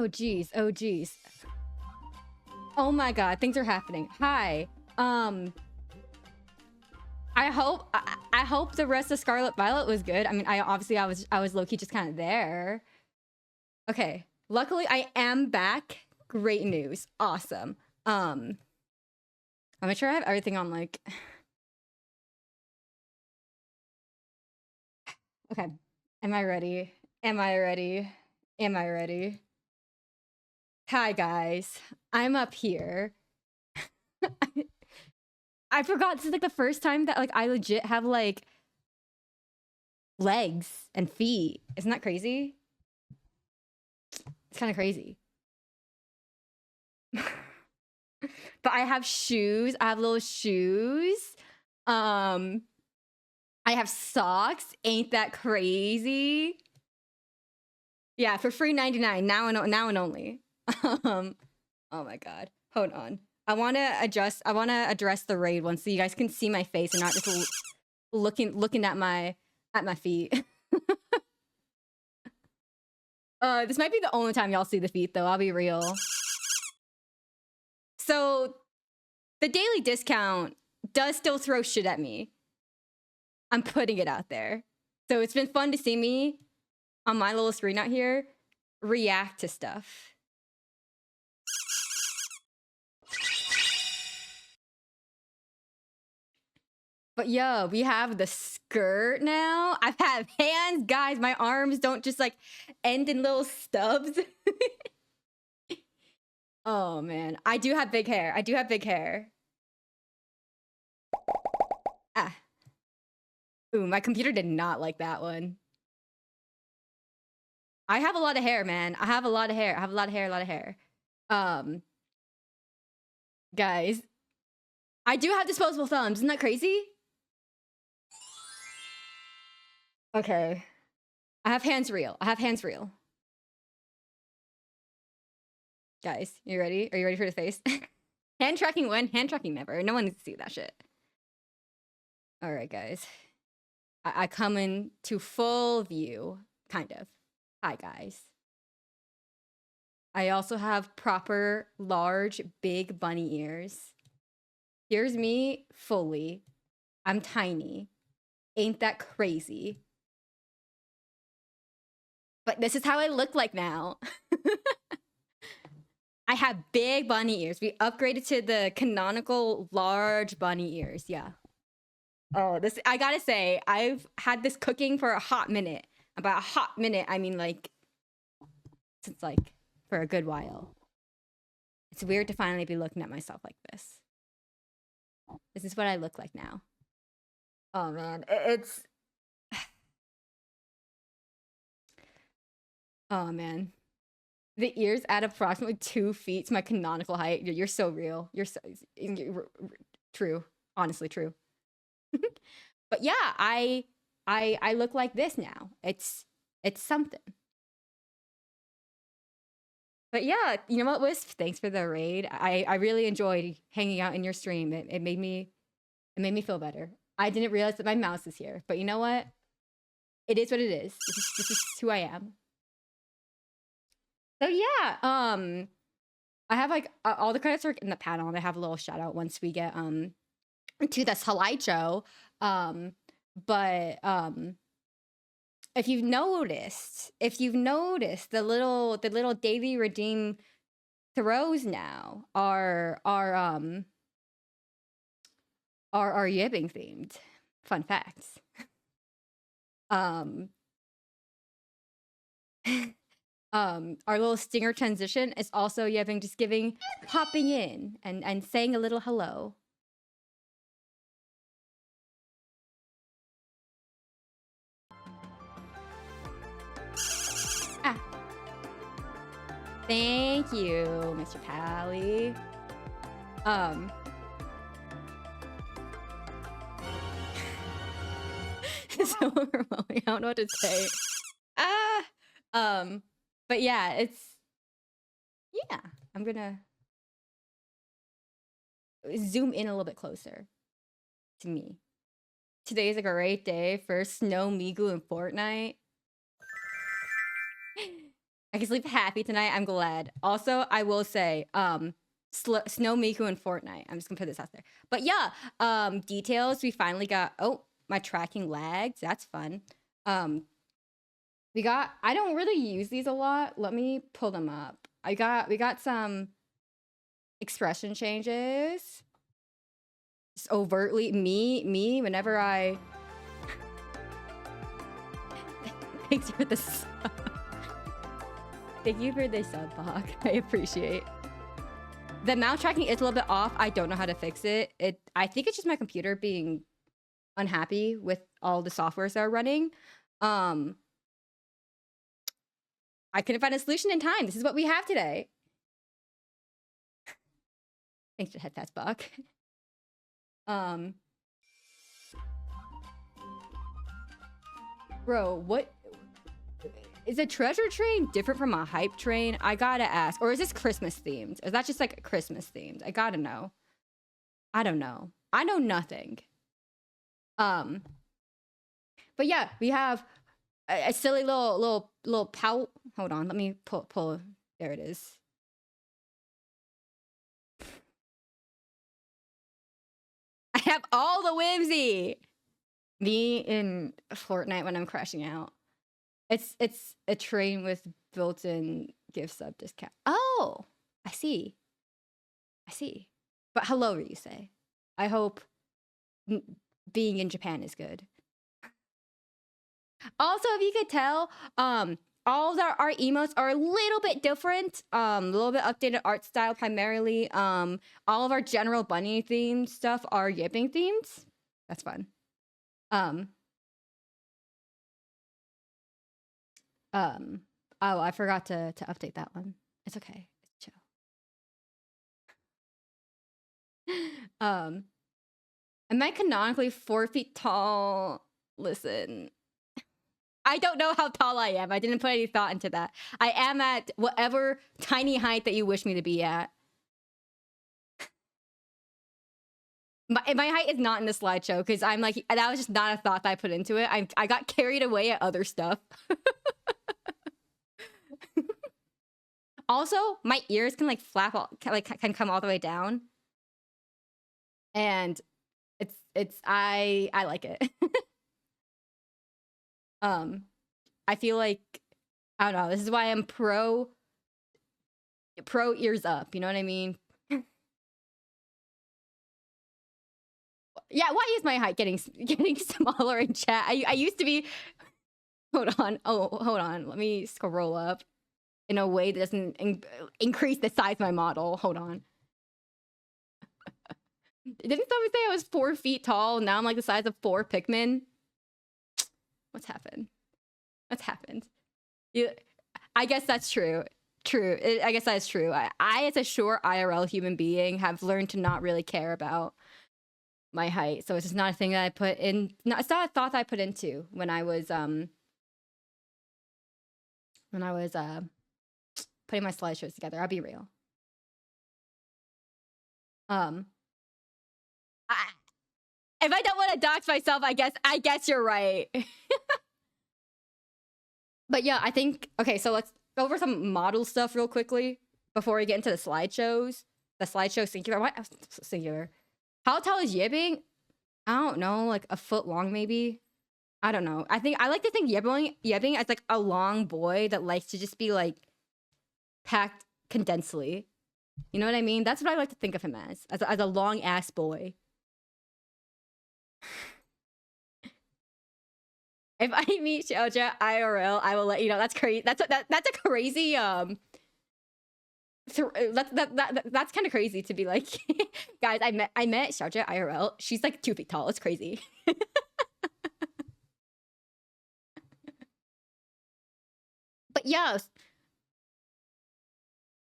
Oh geez, oh geez. Oh my god, things are happening. Hi. I hope the rest of Scarlet Violet was good. I mean, I was low-key just kind of there. Okay. Luckily I am back. Great news. Awesome. I'm gonna sure I have everything on like Okay. Am I ready? Am I ready? Am I ready? Hi guys. I'm up here. I forgot this is like the first time that like I legit have like legs and feet. Isn't that crazy? It's kind of crazy. But I have shoes. I have little shoes. I have socks. Ain't that crazy? Yeah, for free 99 now and only. Oh my god. Hold on. I want to address the raid one so you guys can see my face and not just looking at my feet. This might be the only time y'all see the feet though, I'll be real. So the daily discount does still throw shit at me. I'm putting it out there. So it's been fun to see me on my little screen out here react to stuff. But yo, we have the skirt now. I have hands, guys. My arms don't just like end in little stubs. Oh man, I do have big hair. I do have big hair. Ah. Ooh, my computer did not like that one. I have a lot of hair, man. I have a lot of hair. I have a lot of hair. Guys, I do have disposable thumbs. Isn't that crazy? Okay. I have hands real. Guys, you ready? Are you ready for the face? Hand tracking when? Hand tracking never. No one needs to see that shit. All right, guys. I come into full view, kind of. Hi, guys. I also have proper, large, big bunny ears. Here's me fully. I'm tiny. Ain't that crazy? But this is how I look like now. I have big bunny ears. We upgraded to the canonical large bunny ears. Yeah. Oh, this, I gotta say, I've had this cooking for a hot minute. About a hot minute, I mean like, since like, for a good while. It's weird to finally be looking at myself like this. This is what I look like now. Oh man, it's... Oh man. The ears add approximately 2 feet to my canonical height. You're so real. You're true. Honestly, true. But yeah, I look like this now. It's something. But yeah, you know what, Wisp? Thanks for the raid. I really enjoyed hanging out in your stream. It made me feel better. I didn't realize that my mouse is here, but you know what? It is what it is. This is who I am. So yeah, I have like all the credits are in the panel, and I have a little shout out once we get to the slideshow. But if you've noticed the little daily redeem throws now are yuebing themed. Fun facts. Our little stinger transition is also yuebing, just popping in and saying a little hello. Ah. Thank you, Mr. Pally. So overwhelming. I don't know what to say. But yeah, I'm gonna zoom in a little bit closer to me. Today is a great day for Snow Migu in Fortnite. I can sleep happy tonight. I'm glad. Also, I will say, Snow Miku in Fortnite. I'm just gonna put this out there. But yeah, details. We finally got. Oh, my tracking lags. That's fun. We got. I don't really use these a lot. Let me pull them up. We got some expression changes. Just overtly me. Whenever I. Thanks for the sub. Thank you for the sub, Bach. I appreciate. The mount tracking is a little bit off. I don't know how to fix it. I think it's just my computer being unhappy with all the softwares that are running. I couldn't find a solution in time. This is what we have today. Thanks for the head pass, Bach. Bro, what? Is a treasure train different from a hype train? I gotta ask. Or is this Christmas themed? Is that just like Christmas themed? I gotta know. I don't know. I know nothing. But yeah, we have a silly little pout. Hold on, let me pull. There it is. I have all the whimsy. Me in Fortnite when I'm crashing out. It's a train with built-in gift sub discount. Oh, I see. But hello, you say. I hope being in Japan is good. Also, if you could tell, all of our emotes are a little bit different. A little bit updated art style primarily. All of our general bunny themed stuff are yuebing themes. That's fun. Oh, I forgot to update that one. It's okay. It's chill. Am I canonically 4 feet tall? Listen, I don't know how tall I am. I didn't put any thought into that. I am at whatever tiny height that you wish me to be at. My height is not in the slideshow because I'm like, that was just not a thought that I put into it. I got carried away at other stuff. Also, my ears can like flap, can come all the way down, and I like it. I feel like, I don't know. This is why I'm pro ears up. You know what I mean? Yeah, why is my height getting smaller in chat? I used to be. Hold on. Oh, hold on. Let me scroll up in a way that doesn't increase the size of my model. Hold on. Didn't somebody say I was 4 feet tall? Now I'm like the size of 4 Pikmin. What's happened? Yeah, I guess that's true. I guess that's true. I, as a short IRL human being, have learned to not really care about my height. So it's just not a thing that I put in. It's not a thought that I put into when I was putting my slideshows together. I'll be real. If I don't want to dox myself, I guess you're right. But yeah, I think, okay, so let's go over some model stuff real quickly before we get into the slideshows. The slideshow singular. What? Singular. How tall is yuebing? I don't know, like a foot long maybe. I don't know. I like to think yuebing as like a long boy that likes to just be like packed condensely. You know what I mean? That's what I like to think of him as a long ass boy. If I meet Xiaojia IRL, I will let you know. That's crazy. That's a crazy that's kind of crazy to be like, guys. I met Xiaojia IRL. She's like 2 feet tall. It's crazy. But yeah.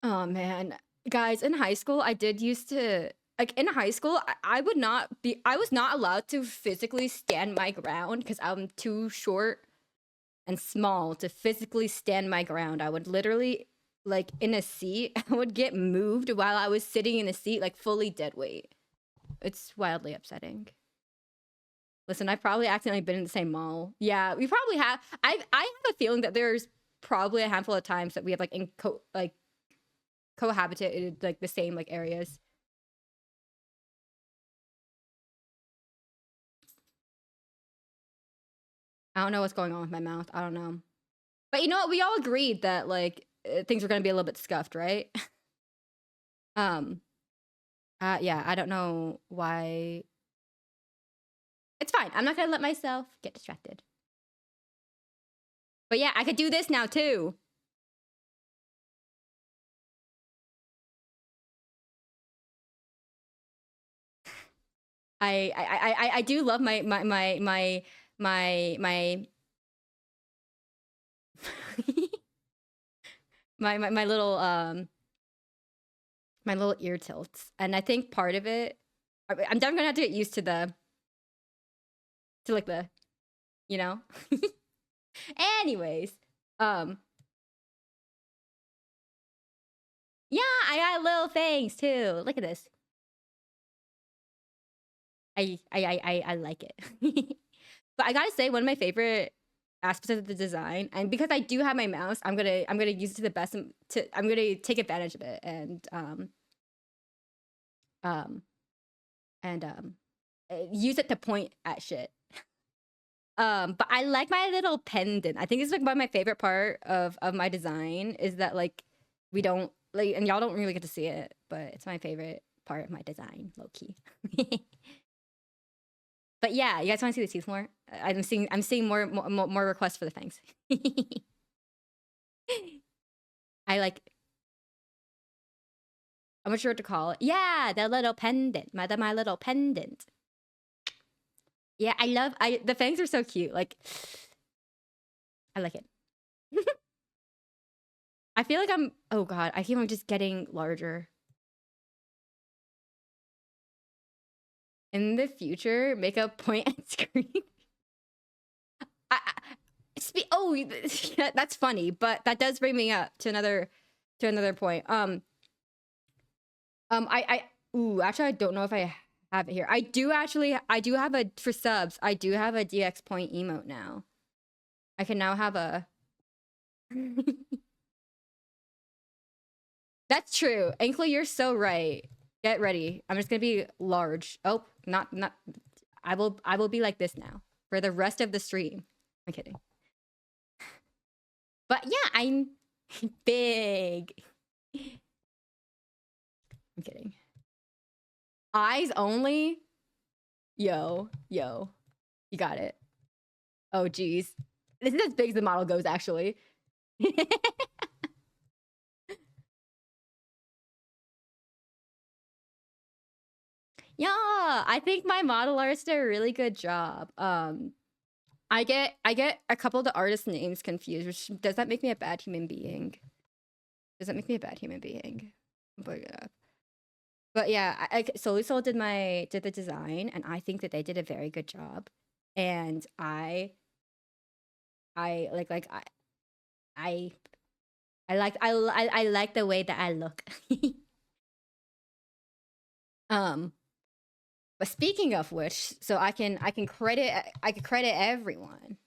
Oh man, guys, in high school, I did used to. Like in high school, I was not allowed to physically stand my ground because I'm too short and small to physically stand my ground. I would literally, like in a seat, I would get moved while I was sitting in a seat, like fully dead weight. It's wildly upsetting. Listen, I've probably accidentally been in the same mall. Yeah, we probably have. I have a feeling that there's probably a handful of times that we have like cohabitated like the same like areas. I don't know what's going on with my mouth. I don't know. But you know what? We all agreed that like things were gonna be a little bit scuffed, right? Yeah, I don't know why. It's fine. I'm not gonna let myself get distracted. But yeah, I could do this now too. I do love my my little my little ear tilts, and I think part of it, I'm definitely gonna have to get used to like the, you know. Anyways, yeah, I got little things too. Look at this. I like it. But I gotta say, one of my favorite aspects of the design, and because I do have my mouse, I'm gonna use it to the best. I'm gonna take advantage of it and use it to point at shit. But I like my little pendant. I think it's like one of my favorite part of my design is that like we don't like, and y'all don't really get to see it, but it's my favorite part of my design, low key. But yeah, you guys want to see the teeth more? I'm seeing more requests for the fangs. I like. I'm not sure what to call it. Yeah, the little pendant, my little pendant. Yeah, the fangs are so cute. Like, I like it. I feel like oh god, I feel I'm just getting larger. In the future, make a point at screen. Oh, that's funny, but that does bring me up to another point. Actually, I don't know if I have it here. I do have for subs. I do have a DX point emote now. I can now have a. That's true. Ankle, you're so right. Get ready. I'm just gonna be large. Oh, not. I will be like this now for the rest of the stream. I'm kidding. But yeah, I'm big. I'm kidding. Eyes only? Yo. You got it. Oh, geez. This is as big as the model goes, actually. Yeah, I think my model artists did a really good job. I get a couple of the artist names confused, which does that make me a bad human being? Does that make me a bad human being? But yeah, Solely Soul did the design, and I think that they did a very good job. And I like the way that I look. But speaking of which, so I can credit everyone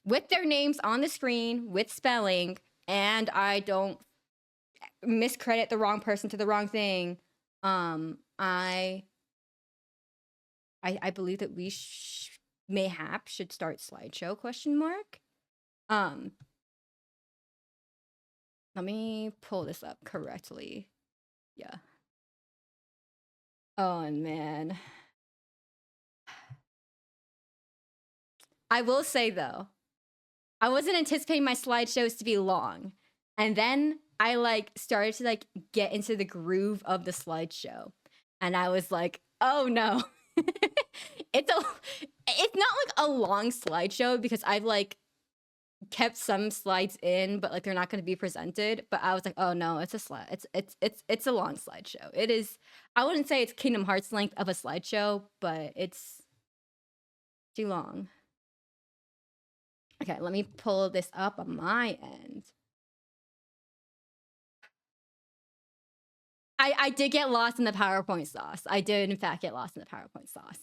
with their names on the screen with spelling, and I don't miscredit the wrong person to the wrong thing. I believe that we mayhap should start slideshow ? Let me pull this up correctly. Yeah. Oh man. I will say though, I wasn't anticipating my slideshows to be long. And then I like started to like get into the groove of the slideshow. And I was like, oh no. It's not like a long slideshow because I've like kept some slides in, but like they're not going to be presented. But I was like, oh no, it's a slide. It's a long slideshow. It is. I wouldn't say it's Kingdom Hearts length of a slideshow, but it's too long. Okay, let me pull this up on my end. I did get lost in the PowerPoint sauce. I did in fact get lost in the PowerPoint sauce.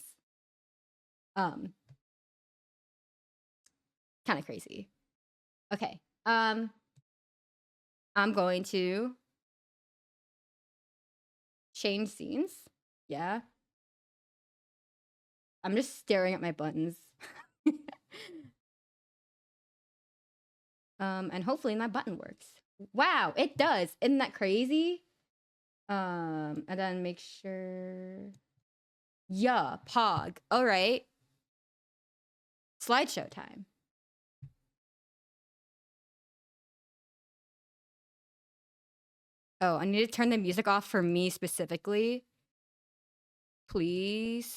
Kind of crazy. Okay. I'm going to change scenes. Yeah. I'm just staring at my buttons. And hopefully my button works. Wow, it does. Isn't that crazy? And then make sure. Yeah, Pog. All right. Slideshow time. Oh, I need to turn the music off for me specifically. Please.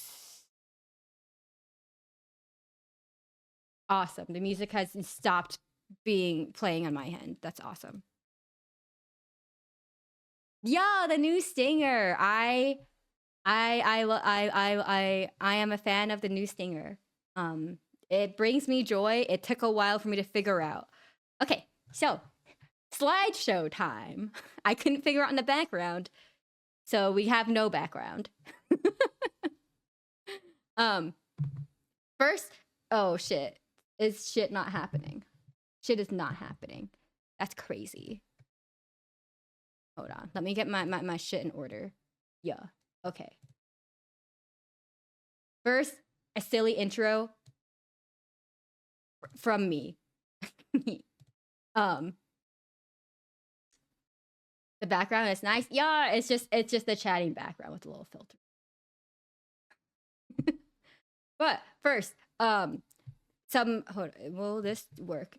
Awesome. The music has stopped playing on my end. That's awesome. Yeah, the new stinger. I am a fan of the new stinger. It brings me joy. It took a while for me to figure out. Okay, so slideshow time. I couldn't figure out in the background, so we have no background. First, oh shit, is shit not happening? Shit is not happening. That's crazy. Hold on, let me get my shit in order. Yeah, okay. First, a silly intro from me. The background is nice. Yeah, it's just the chatting background with a little filter. But first, will this work?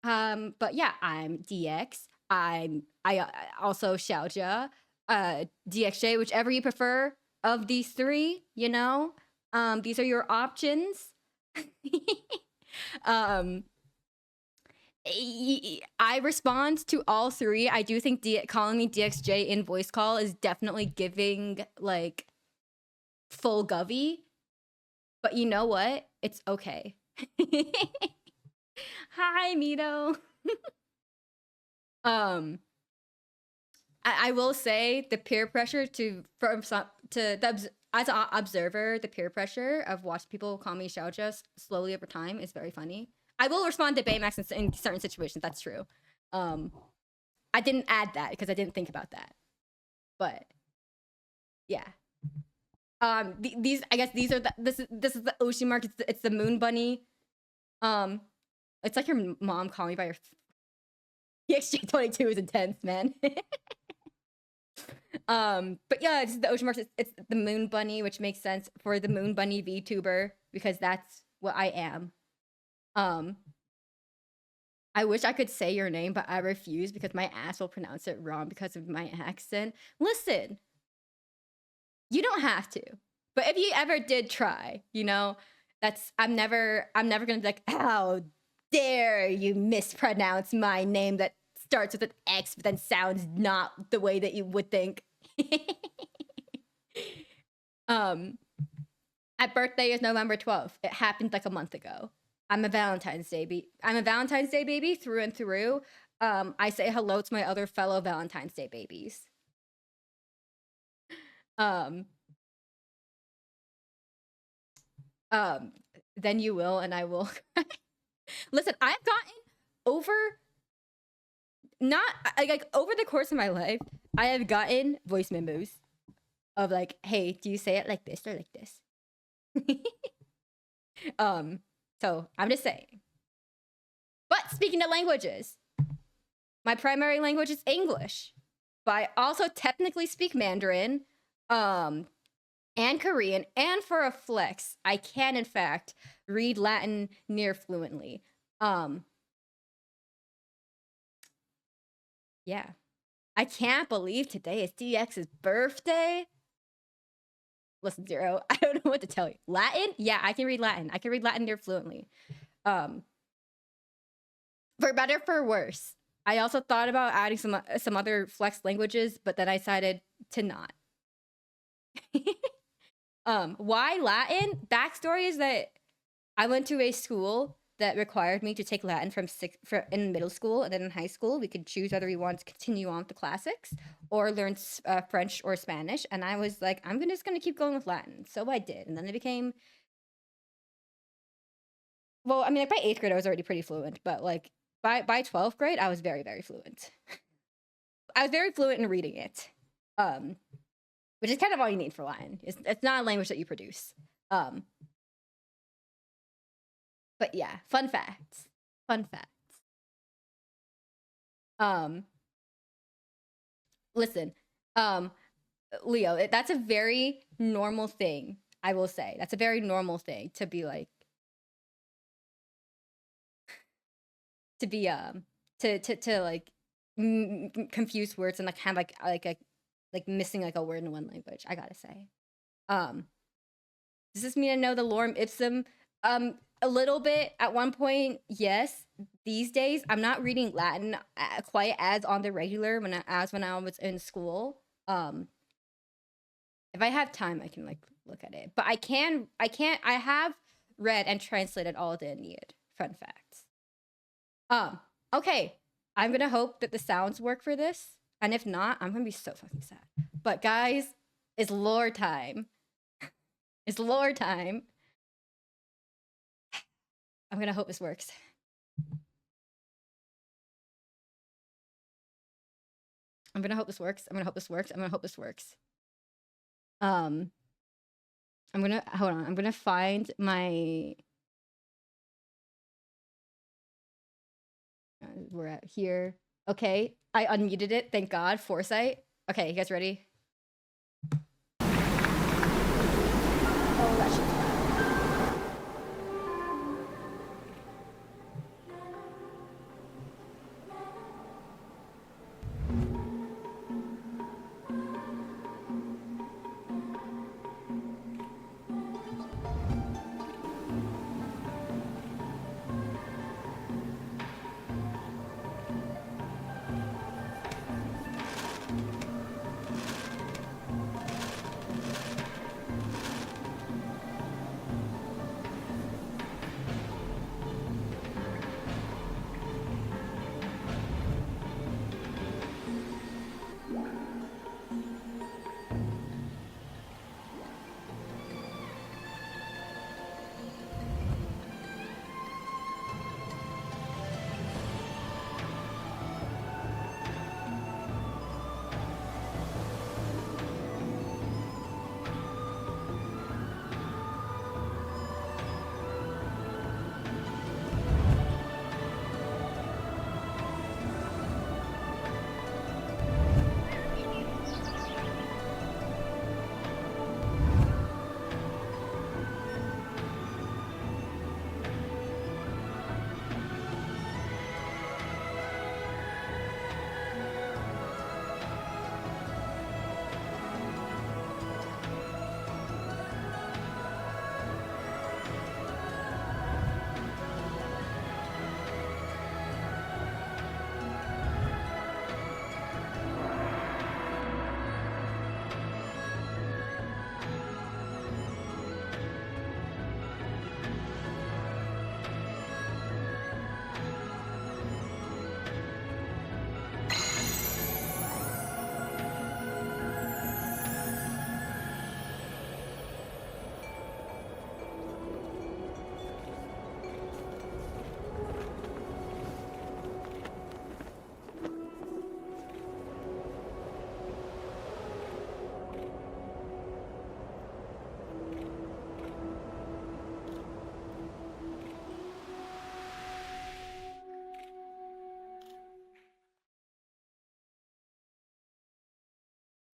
But yeah, I'm DX. I also Xiaojia, DXJ, whichever you prefer of these three, you know. These are your options. I respond to all three. I do think calling me DXJ in voice call is definitely giving like full govy. But you know what? It's okay. Hi, Mito. I will say the peer pressure as an observer, the peer pressure of watching people call me Xiaojia slowly over time is very funny. I will respond to Baymax in certain situations. That's true. I didn't add that because I didn't think about that. But yeah. These I guess these are this is the ocean mark. It's the moon bunny. It's like your mom calling me by your. The XJ22 is intense, man. But yeah, it's the ocean mark. It's the moon bunny, which makes sense for the moon bunny VTuber because that's what I am. I wish I could say your name, but I refuse because my ass will pronounce it wrong because of my accent. Listen, you don't have to, but if you ever did try, you know, I'm never gonna be like, how dare you mispronounce my name that starts with an X but then sounds not the way that you would think. My birthday is November 12th. It happened like a month ago. I'm a Valentine's Day baby through and through. I say hello to my other fellow Valentine's Day babies. Then you will, and I will. Listen, I've gotten over the course of my life, I have gotten voice memos of like, hey, do you say it like this or like this? So I'm just saying. But speaking of languages, my primary language is English, but I also technically speak Mandarin, and Korean, and for a flex, I can in fact read Latin near fluently. Yeah. I can't believe today is DX's birthday. Listen, Zero, I don't know what to tell you. Latin? Yeah, I can read Latin. I can read Latin near fluently. For better, for worse. I also thought about adding some other flex languages, but then I decided to not. Why Latin? Backstory is that I went to a school that required me to take Latin in middle school, and then in high school we could choose whether we wanted to continue on with the classics or learn French or Spanish. And I was like, I'm just gonna keep going with Latin. So I did, and then it became. Well, I mean, like by 8th grade I was already pretty fluent, but like by 12th grade, I was very, very fluent. I was very fluent in reading it, which is kind of all you need for Latin. It's not a language that you produce. But yeah, fun facts. Fun facts. Listen, Leo, that's a very normal thing. I will say that's a very normal thing to be like, to be to like confuse words and like have like missing like a word in one language. I gotta say, does this mean I know the lorem ipsum? A little bit at one point, yes. These days, I'm not reading Latin quite as on the regular when I was in school. If I have time, I can like look at it. But I have read and translated all the Aeneid. Fun facts. Okay. I'm gonna hope that the sounds work for this. And if not, I'm gonna be so fucking sad. But guys, it's lore time. It's lore time. I'm gonna hope this works. I'm gonna hope this works. I'm gonna hope this works. I'm gonna hope this works. I'm gonna hold on. I'm gonna find my. We're at here. Okay, I unmuted it. Thank God. Foresight. Okay, you guys ready? Oh, that shit's loud.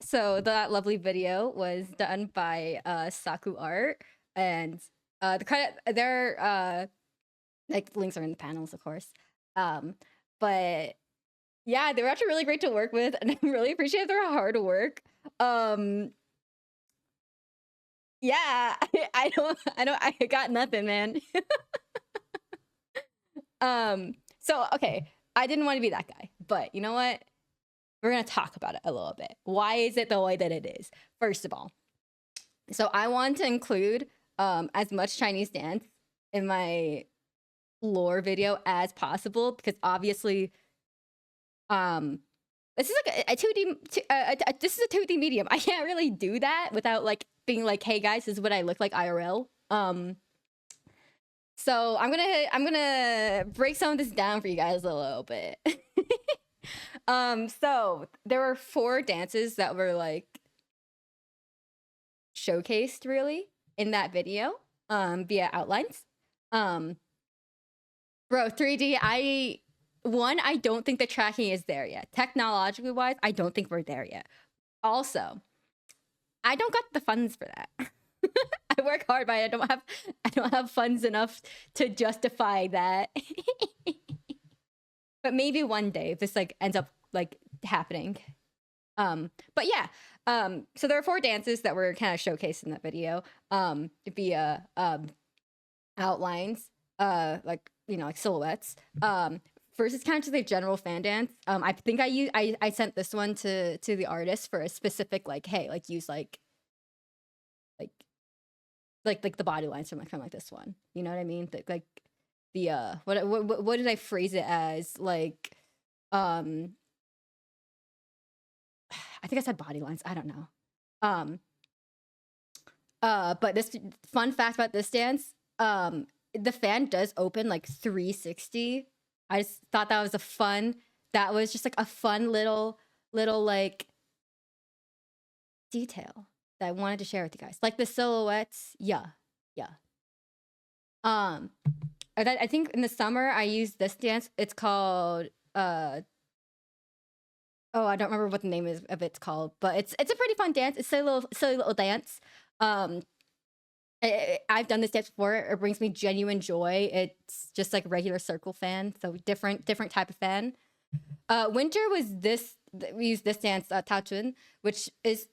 So that lovely video was done by Saku Art, and the credit their like links are in the panels, of course. But yeah, they were actually really great to work with, and I really appreciate their hard work. Yeah, I got nothing, man. So okay, I didn't want to be that guy, but you know what? We're gonna talk about it a little bit. Why is it the way that it is? First of all, so I want to include as much Chinese dance in my lore video as possible, because obviously this is like a 2D this is a 2D medium. I can't really do that without like being like, hey guys, this is what I look like IRL. So I'm gonna break some of this down for you guys a little bit. So there were 4 dances that were like showcased really in that video via outlines. Bro, 3D, I don't think the tracking is there yet. Technologically wise, I don't think we're there yet. Also, I don't got the funds for that. I work hard, but I don't have funds enough to justify that. But maybe one day if this like ends up like happening. But yeah. So there are 4 dances that were kind of showcased in that video via outlines, like, you know, like silhouettes. First is kind of just a general fan dance. I think I sent this one to the artist for a specific like, hey, like use like the body lines from like this one. You know what I mean? Like the what did I phrase it as? Like I think I said body lines. I don't know. But this fun fact about this dance, the fan does open like 360. I just thought that was that was just like a fun little like detail that I wanted to share with you guys. Like the silhouettes, yeah. I think in the summer I used this dance. It's called oh, I don't remember what the name of it's called, but it's a pretty fun dance. It's a silly little dance. I've done this dance before. It brings me genuine joy. It's just like regular circle fan, so different type of fan. Winter was this. We used this dance, Taochun, which is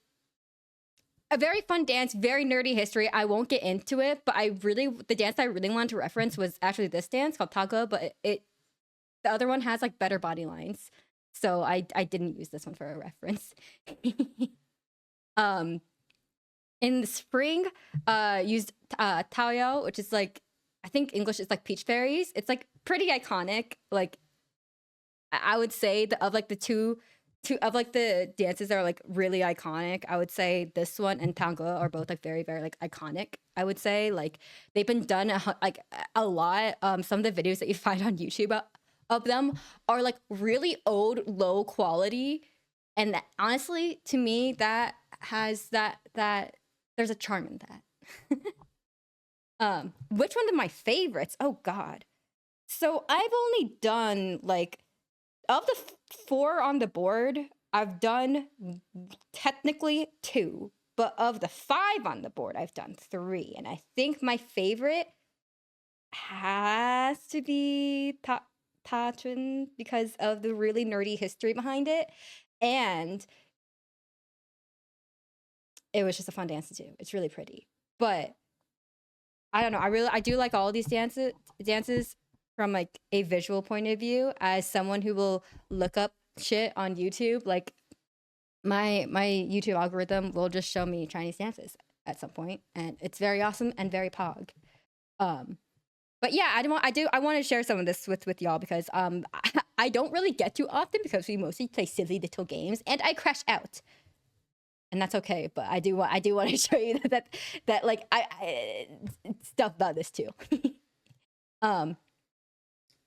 a very fun dance, very nerdy history. I won't get into it, but the dance I really wanted to reference was actually this dance called Taga, but the other one has like better body lines, so I didn't use this one for a reference. In the spring, used Taoyao, which is like, I think English is like peach fairies. It's like pretty iconic. Like I would say of like the two of like the dances that are like really iconic, I would say this one and tango are both like very like iconic. I would say like they've been done like a lot. Some of the videos that you find on YouTube of them are like really old, low quality, and honestly, to me, that has that there's a charm in that. Which one of my favorites? Oh God. So I've only done like, of the 4 on the board, I've done technically 2, but of the 5 on the board, I've done 3. And I think my favorite has to be Tachun because of the really nerdy history behind it. And it was just a fun dance to do. It's really pretty. But I don't know. I do like all of these dances from like a visual point of view. As someone who will look up shit on YouTube, like my YouTube algorithm will just show me Chinese dances at some point, and it's very awesome and very pog. But yeah, I want to share some of this with y'all because I don't really get to often because we mostly play silly little games and I crash out. And that's okay, but I do want to show you that like I stuff about this too.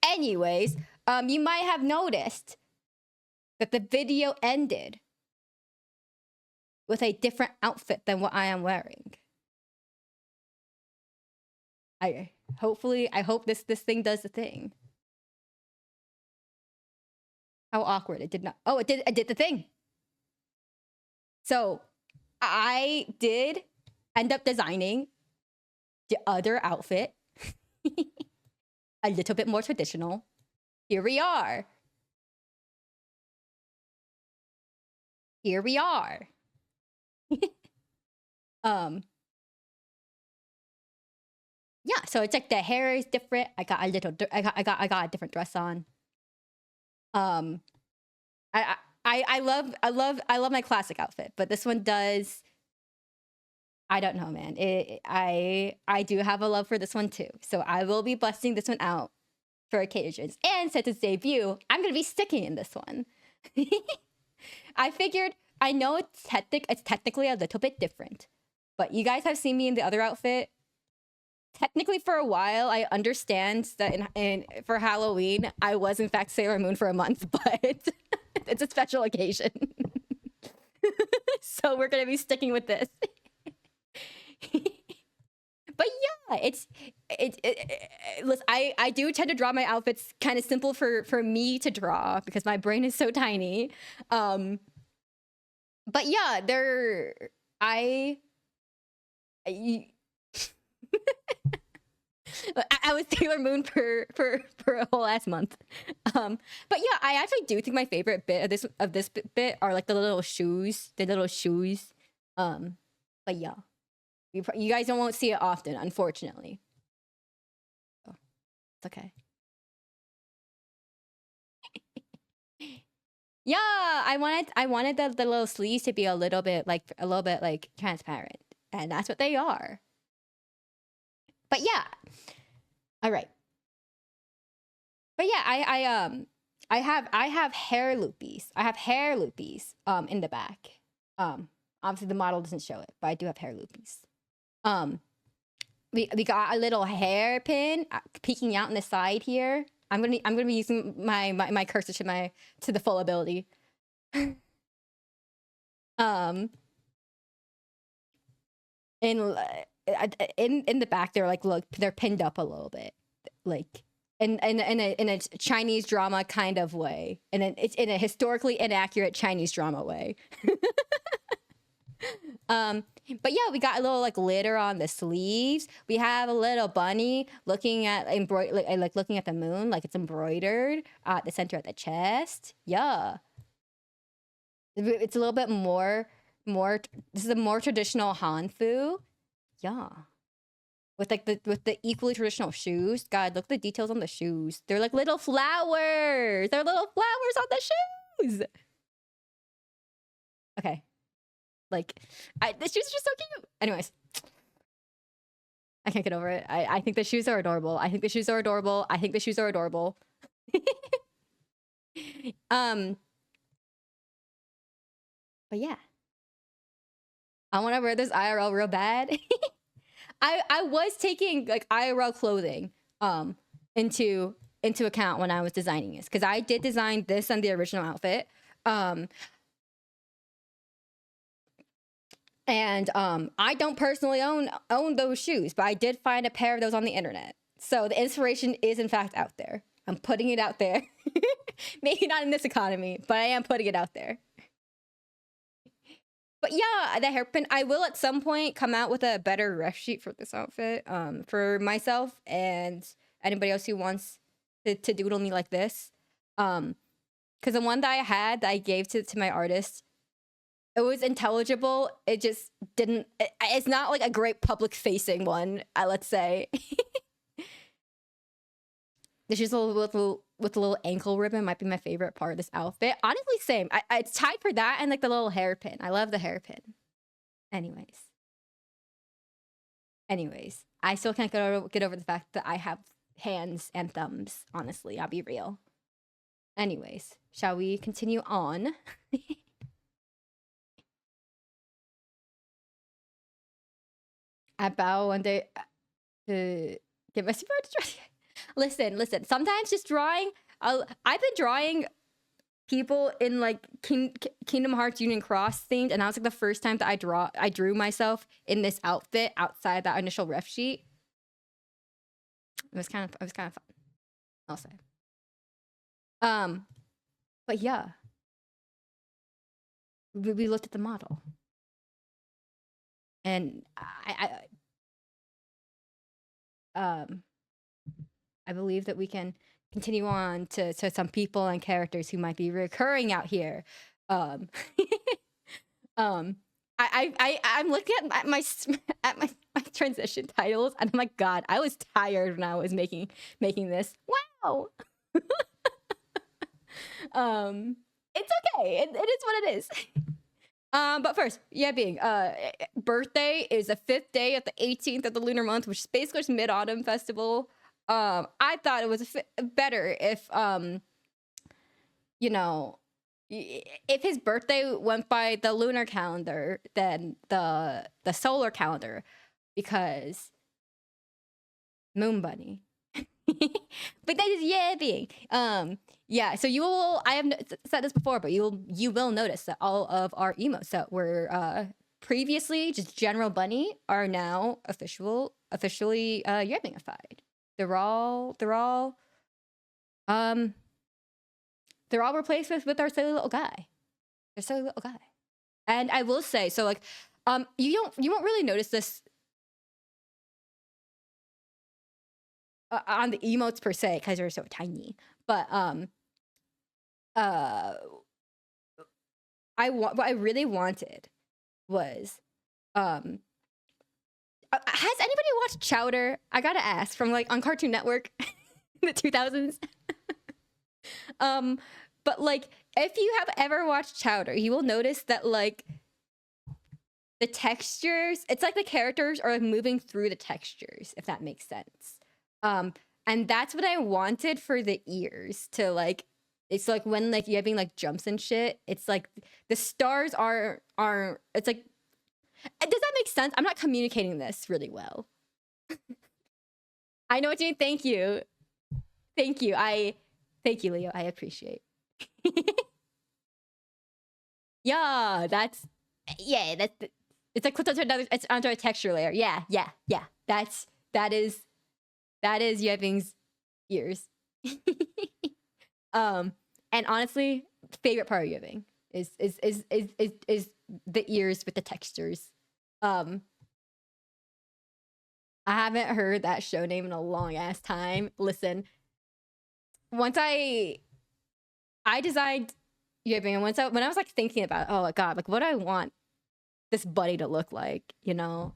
Anyways, you might have noticed that the video ended with a different outfit than what I am wearing. I hope this thing does the thing. How awkward. It did not. Oh, it did the thing. So I did end up designing the other outfit. A little bit more traditional. Here we are. Yeah, so it's like the hair is different. I got a different dress on. I love my classic outfit, but this one does. I don't know, man. I do have a love for this one too, so I will be busting this one out for occasions. And since its debut, I'm gonna be sticking in this one. I figured. I know it's technically a little bit different, but you guys have seen me in the other outfit. technically for a while I understand that for Halloween I was in fact Sailor Moon for a month, but it's a special occasion. So we're gonna be sticking with this. But yeah, listen, I do tend to draw my outfits kind of simple for me to draw because my brain is so tiny. But yeah, I I was Sailor Moon for a whole ass month. But yeah, I actually do think my favorite bit of this bit are like the little shoes, But yeah, you guys won't see it often, unfortunately. Oh, it's okay. Yeah, I wanted the little sleeves to be a little bit like transparent, and that's what they are. But yeah, all right. But yeah, I have hair loopies. I have hair loopies in the back. Obviously the model doesn't show it, but I do have hair loopies. We got a little hairpin peeking out in the side here. I'm gonna be using my cursor to the full ability. In the back, they're like, look, they're pinned up a little bit, like in a Chinese drama kind of way, and it's in a historically inaccurate Chinese drama way. But yeah, we got a little like glitter on the sleeves. We have a little bunny looking at looking at the moon, like it's embroidered at the center of the chest. Yeah, it's a little bit more. This is a more traditional Hanfu. Yeah, with the equally traditional shoes. God, look at the details on the shoes. They're like little flowers. They're little flowers on the shoes. Okay. Like, the shoes are just so cute. Anyways, I can't get over it. I think the shoes are adorable. I think the shoes are adorable. I think the shoes are adorable. But yeah, I want to wear this IRL real bad. I was taking like IRL clothing into account when I was designing this, because I did design this on the original outfit. And I don't personally own those shoes, but I did find a pair of those on the internet. So the inspiration is in fact out there. I'm putting it out there. Maybe not in this economy, but I am putting it out there. But yeah, the hairpin, I will at some point come out with a better ref sheet for this outfit, for myself and anybody else who wants to doodle me like this. Because the one that I had that I gave to my artist, it was intelligible. It just didn't. It's not like a great public facing one. Let's say. The shoes with a little ankle ribbon might be my favorite part of this outfit. Honestly, same. It's tied for that and like the little hairpin. I love the hairpin. Anyways, I still can't get over the fact that I have hands and thumbs. Honestly, I'll be real. Anyways, shall we continue on? I bow one day to get my super to draw. Listen. Sometimes just drawing. I've been drawing people in like Kingdom Hearts Union Cross themed, and that was like the first time that I drew myself in this outfit outside that initial ref sheet. It was kind of fun, I'll say. But yeah, we looked at the model. And I believe that we can continue on to some people and characters who might be recurring out here. I'm looking at my transition titles, and I'm like, God, I was tired when I was making this. Wow. It's okay. It is what it is. But first, yuebing. Birthday is the 5th day of the 18th of the lunar month, which is basically just Mid-Autumn Festival. I thought it was better if, you know, if his birthday went by the lunar calendar than the solar calendar, because Moon bunny. But that is yuebing. Yeah, so I have said this before, but you will notice that all of our emotes that were previously just general bunny are now officially yuebingified. They're all replaced with our silly little guy. Their silly little guy. And I will say, so like you won't really notice this on the emotes per se because they're so tiny, but what I really wanted was has anybody watched Chowder? I gotta ask, from like on Cartoon Network in the 2000s. But like if you have ever watched Chowder, you will notice that like the textures, it's like the characters are like moving through the textures, if that makes sense. And that's what I wanted for the ears to like. It's like when like you having like jumps and shit. It's like the stars are. It's like. Does that make sense? I'm not communicating this really well. I know what you mean. Thank you. Thank you. Thank you, Leo. I appreciate. Yeah, that's it's like it's onto a texture layer. Yeah. That is yuebing's ears. And honestly, favorite part of yuebing is the ears with the textures. I haven't heard that show name in a long ass time. Listen, once I designed yuebing, and when I was like thinking about, oh my god, like what do I want this buddy to look like, you know,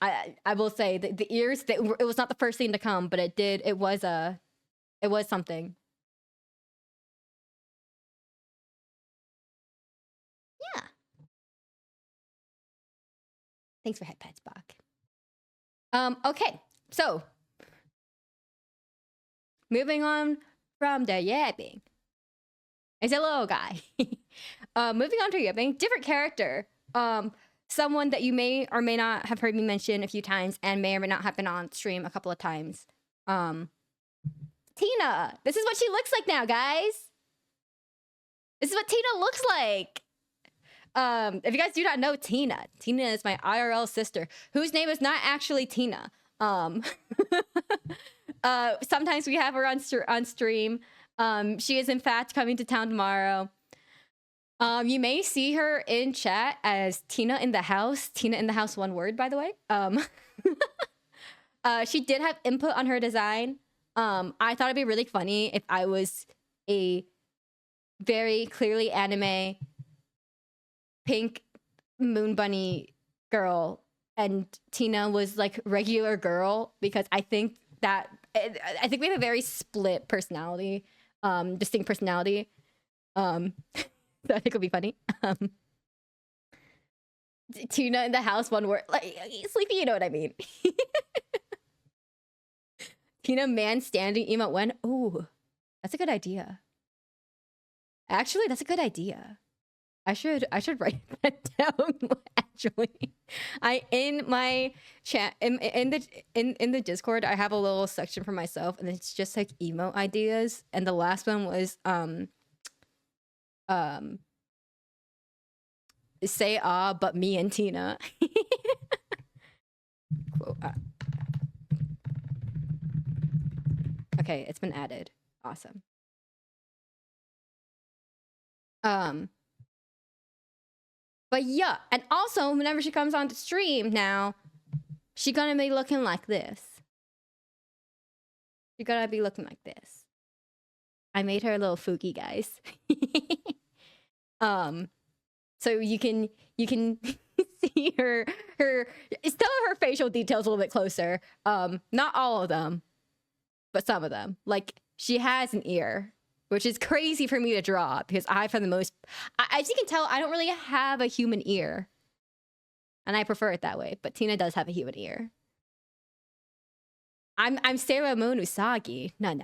I will say the ears, it was not the first thing to come, but it was something. Yeah. Thanks for head pats, Bach. Okay, so moving on from the yuebing. It's a little guy. Moving on to yuebing, different character. Someone that you may or may not have heard me mention a few times and may or may not have been on stream a couple of times. Tina. This is what she looks like now, guys. This is what Tina looks like. If you guys do not know Tina is my IRL sister, whose name is not actually Tina. Sometimes we have her on stream. She is in fact coming to town tomorrow. You may see her in chat as Tina in the house. Tina in the house, one word, by the way. She did have input on her design. I thought it'd be really funny if I was a very clearly anime pink moon bunny girl and Tina was like regular girl, because I think we have a very split personality, distinct personality. So I think it'll be funny. Tina in the house, one word, like Sleepy, you know what I mean. Tina man standing emote when. Ooh, that's a good idea. Actually, that's a good idea. I should write that down. Actually, in my chat in the Discord, I have a little section for myself, and it's just like emote ideas. And the last one was say ah, but me and Tina. Okay, it's been added. Awesome. But yeah, and also whenever she comes on the stream now, she's gonna be looking like this. She's gonna be looking like this. I made her a little Fuki, guys. So you can see her still her facial details a little bit closer. Not all of them, but some of them. Like she has an ear, which is crazy for me to draw because as you can tell, I don't really have a human ear. And I prefer it that way, but Tina does have a human ear. I'm Sailor Moon Usagi. No.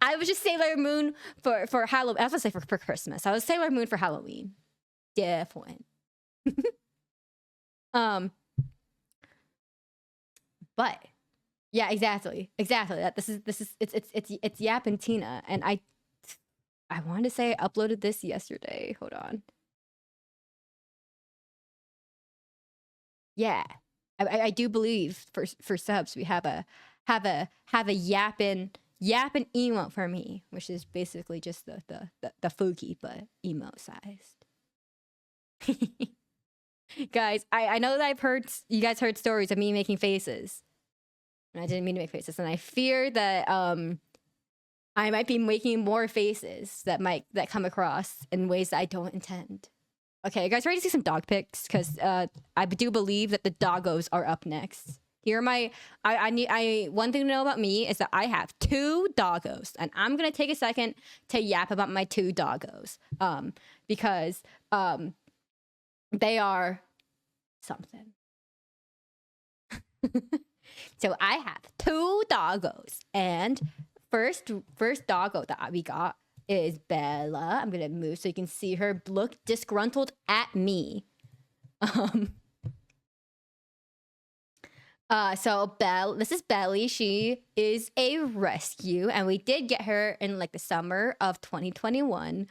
I was just Sailor Moon for Halloween. I was gonna say for Christmas. I was Sailor Moon for Halloween. Different. But yeah, exactly. That this is it's Yap and Tina, and I wanted to say I uploaded this yesterday. Hold on. Yeah, I do believe for subs we have a yappin emote for me, which is basically just the Fuki but emote sized. Guys, I know that you guys heard stories of me making faces, and I didn't mean to make faces, and I fear that I might be making more faces that come across in ways that I don't intend. Okay, you guys ready to see some dog pics? Because I do believe that the doggos are up next. Here are my one thing to know about me is that I have 2 doggos, and I'm gonna take a second to yap about my 2 doggos. Because they are something. So I have 2 doggos, and first doggo that we got is Bella. I'm gonna move so you can see her look disgruntled at me. So this is Belly. She is a rescue, and we did get her in like the summer of 2021.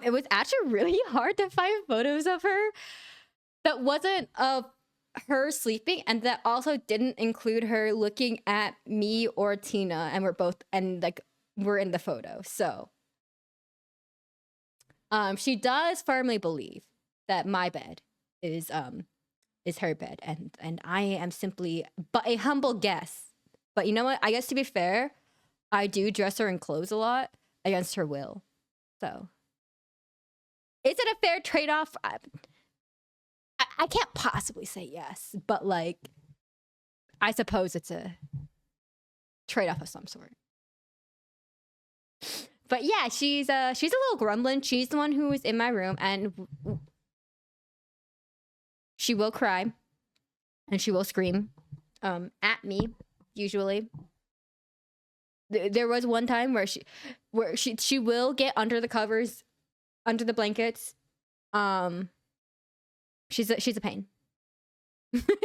It was actually really hard to find photos of her that wasn't of her sleeping, and that also didn't include her looking at me or Tina, and we're in the photo. So she does firmly believe that my bed is her bed, and I am simply but a humble guest. But you know what? I guess to be fair, I do dress her in clothes a lot against her will. So is it a fair trade-off? I can't possibly say yes, but like, I suppose it's a trade-off of some sort. But yeah, she's a little gremlin. She's the one who is in my room, and she will cry and she will scream at me usually. There was one time where she will get under the covers, under the blankets. She's a pain.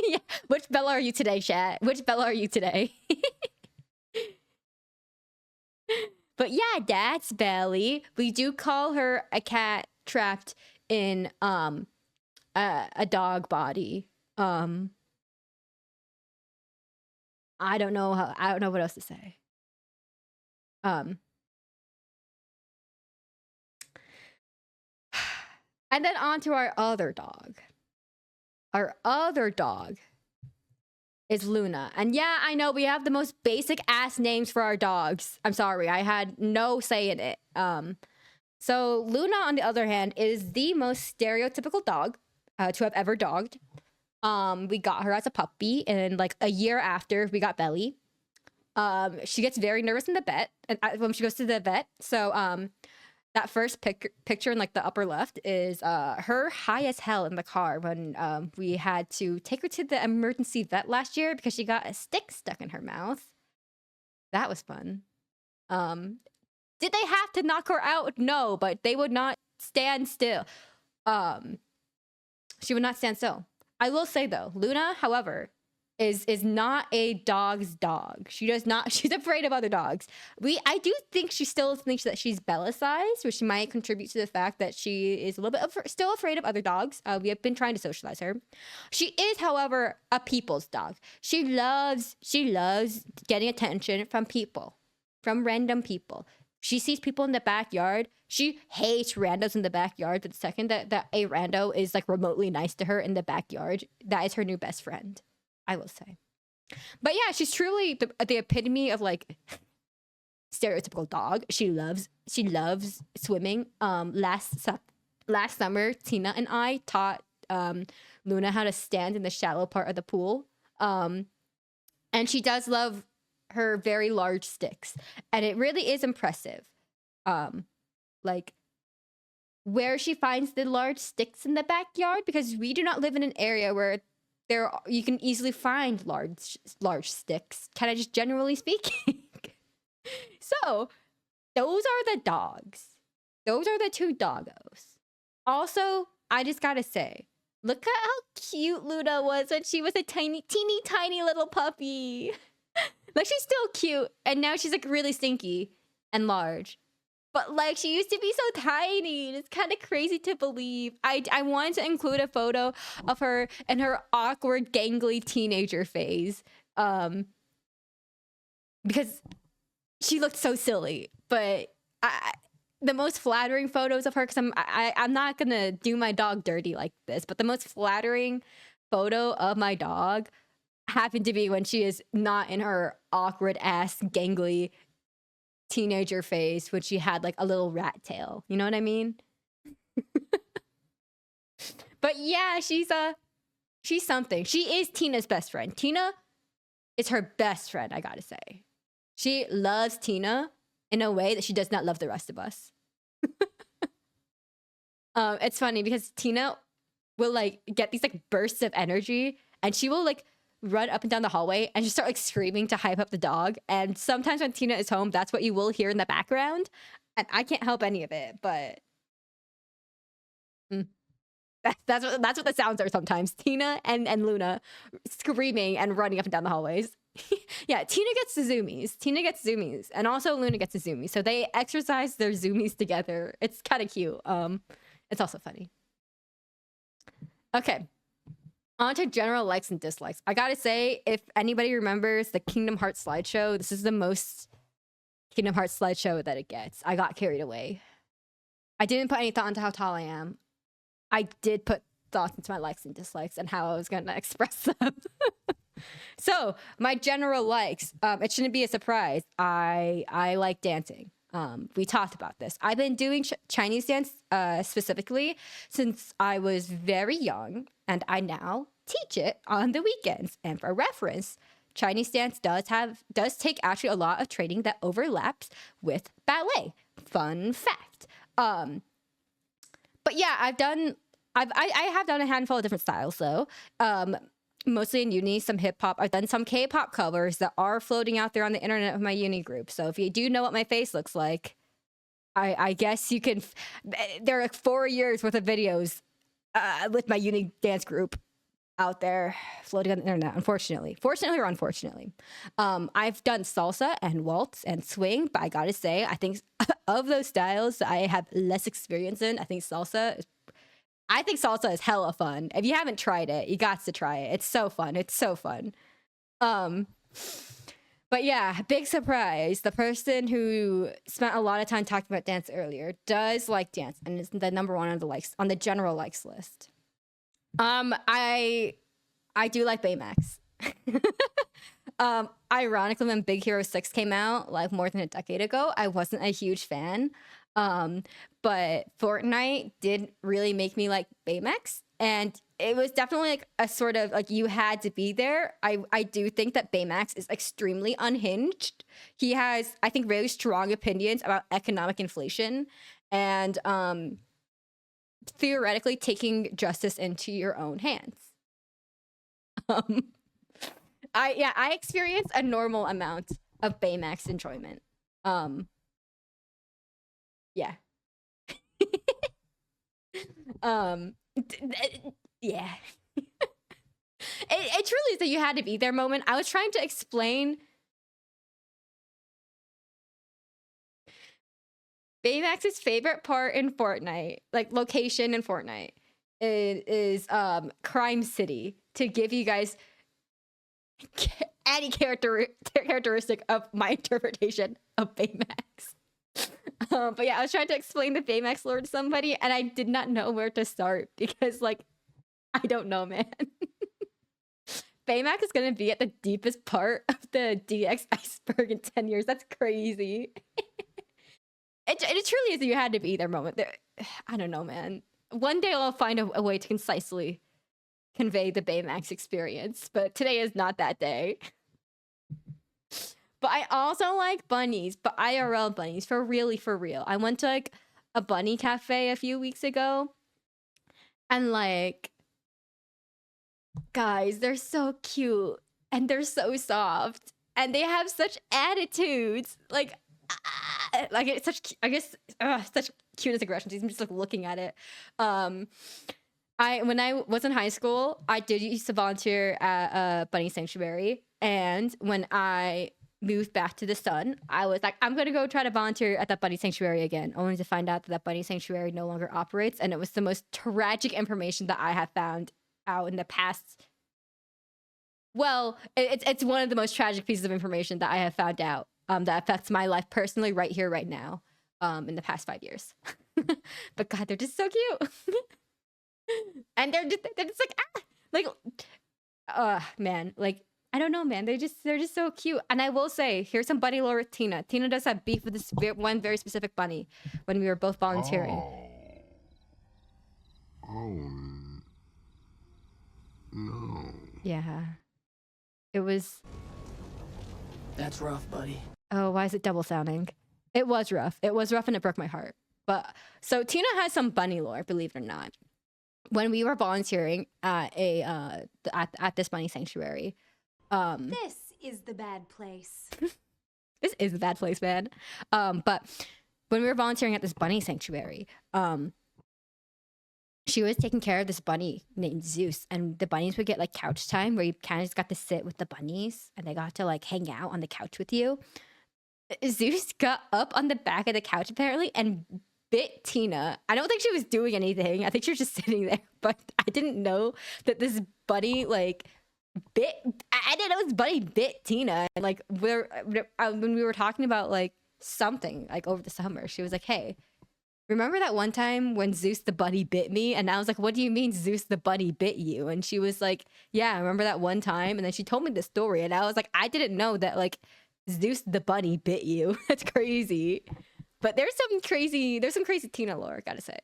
Yeah. Which Bella are you today, chat? Which Bella are you today? But yeah, that's Belly. We do call her a cat trapped in a dog body. I don't know what else to say. And then on to our other dog. Our other dog is Luna. And yeah, I know we have the most basic ass names for our dogs. I'm sorry, I had no say in it. So Luna, on the other hand, is the most stereotypical dog to have ever dogged. We got her as a puppy, and like a year after we got Belly. She gets very nervous in the vet, and when she goes to the vet. So that first picture in like the upper left is her high as hell in the car when we had to take her to the emergency vet last year because she got a stick stuck in her mouth. That was fun. Did they have to knock her out? No, but they would not stand still. She would not stand still. I will say though, Luna, however, is not a dog's dog. She does not. She's afraid of other dogs. I do think she still thinks that she's Bella-sized, which might contribute to the fact that she is a little bit still afraid of other dogs. We have been trying to socialize her. She is, however, a people's dog. She loves getting attention from people, from random people. She sees people in the backyard. She hates randos in the backyard. But the second that a rando is like remotely nice to her in the backyard, that is her new best friend, I will say. But yeah, she's truly the epitome of like stereotypical dog. She loves swimming. Last summer, Tina and I taught Luna how to stand in the shallow part of the pool. And she does love her very large sticks, and it really is impressive. Like where she finds the large sticks in the backyard, because we do not live in an area where you can easily find large sticks. Can I just generally speaking? So those are the dogs. Those are the 2 doggos. Also, I just gotta say, Look at how cute Luna was when she was a teeny tiny little puppy. Like, she's still cute, and now she's like really stinky and large. But like, she used to be so tiny. It's kind of crazy to believe. I wanted to include a photo of her in her awkward, gangly teenager phase, because she looked so silly. But the most flattering photos of her, because I'm not gonna do my dog dirty like this, but the most flattering photo of my dog happened to be when she is not in her awkward ass gangly teenager phase, when she had like a little rat tail. You know what I mean? But yeah, she's something. She is Tina's best friend. Tina is her best friend, I gotta say. She loves Tina in a way that she does not love the rest of us. It's funny because Tina will like get these like bursts of energy, and she will like run up and down the hallway and just start like screaming to hype up the dog. And sometimes when Tina is home, that's what you will hear in the background. And I can't help any of it, but that's what the sounds are sometimes. Tina and Luna screaming and running up and down the hallways. Yeah, Tina gets the zoomies. Tina gets zoomies, and also Luna gets a zoomie. So they exercise their zoomies together. It's kind of cute. It's also funny. Okay. On to general likes and dislikes. I gotta say, if anybody remembers the Kingdom Hearts slideshow, this is the most Kingdom Hearts slideshow that it gets. I got carried away. I didn't put any thought into how tall I am. I did put thoughts into my likes and dislikes and how I was gonna express them. So, my general likes, it shouldn't be a surprise. I like dancing. We talked about this. I've been doing Chinese dance specifically since I was very young, and I now teach it on the weekends. And for reference, Chinese dance does take actually a lot of training that overlaps with ballet. Fun fact. But yeah, I have done a handful of different styles though. Mostly in uni, some hip hop. I've done some K-pop covers that are floating out there on the internet of my uni group. So if you do know what my face looks like, I guess you can. There are like 4 years worth of videos with my uni dance group out there floating on the internet. Fortunately or unfortunately, I've done salsa and waltz and swing. But I gotta say, I think of those styles that I have less experience in, I think salsa is hella fun. If you haven't tried it, you got to try it. It's so fun. It's so fun. But yeah, big surprise. The person who spent a lot of time talking about dance earlier does like dance and is the number one on the general likes list. I do like Baymax. Ironically, when Big Hero 6 came out, like more than a decade ago, I wasn't a huge fan. But Fortnite did really make me like Baymax, and it was definitely like a sort of like you had to be there. I do think that Baymax is extremely unhinged. He has, I think, really strong opinions about economic inflation and theoretically taking justice into your own hands. I experience a normal amount of Baymax enjoyment. Yeah. Yeah. It truly is that you had to be there moment. I was trying to explain Baymax's favorite part in Fortnite, like location in Fortnite, is Crime City, to give you guys any characteristic of my interpretation of Baymax. But yeah, I was trying to explain the Baymax lore to somebody, and I did not know where to start because, like, I don't know, man. Baymax is gonna be at the deepest part of the DX iceberg in 10 years. That's crazy. It truly is. You had to be there moment. I don't know, man. One day I'll find a way to concisely convey the Baymax experience, but today is not that day. But I also like bunnies, but IRL bunnies, for real. I went to like a bunny cafe a few weeks ago, and like, guys, they're so cute and they're so soft and they have such attitudes. Like it's such, I guess, such cutest aggressions. I'm just like looking at it. When I was in high school, I did used to volunteer at a bunny sanctuary, and when I moved back to the sun, I was like, I'm gonna go try to volunteer at that bunny sanctuary again, only to find out that that bunny sanctuary no longer operates, and it was the most tragic information that I have found out in the past. Well, it's one of the most tragic pieces of information that I have found out that affects my life personally right here, right now, in the past 5 years. But God, they're just so cute. And they're just man, like I don't know, man. They're just so cute. And I will say, here's some bunny lore with Tina. Tina does have beef with this one very specific bunny when we were both volunteering. No. Yeah, it was. That's rough, buddy. Oh, why is it double sounding? It was rough. It was rough, and it broke my heart. But so Tina has some bunny lore, believe it or not. When we were volunteering at at this bunny sanctuary, This is the bad place. this is a bad place, man. But when we were volunteering at this bunny sanctuary, she was taking care of this bunny named Zeus, and the bunnies would get like couch time where you kind of just got to sit with the bunnies and they got to like hang out on the couch with you. Zeus got up on the back of the couch apparently and bit Tina. I don't think she was doing anything. I think she was just sitting there, but I didn't know that this bunny like bit. I didn't know this bunny bit Tina. And like when we were talking about like something like over the summer, she was like, "Hey, remember that one time when Zeus the bunny bit me?" And I was like, "What do you mean Zeus the bunny bit you?" And she was like, "Yeah, I remember that one time." And then she told me the story, and I was like, "I didn't know that like Zeus the bunny bit you." That's crazy. But there's some crazy Tina lore, gotta say.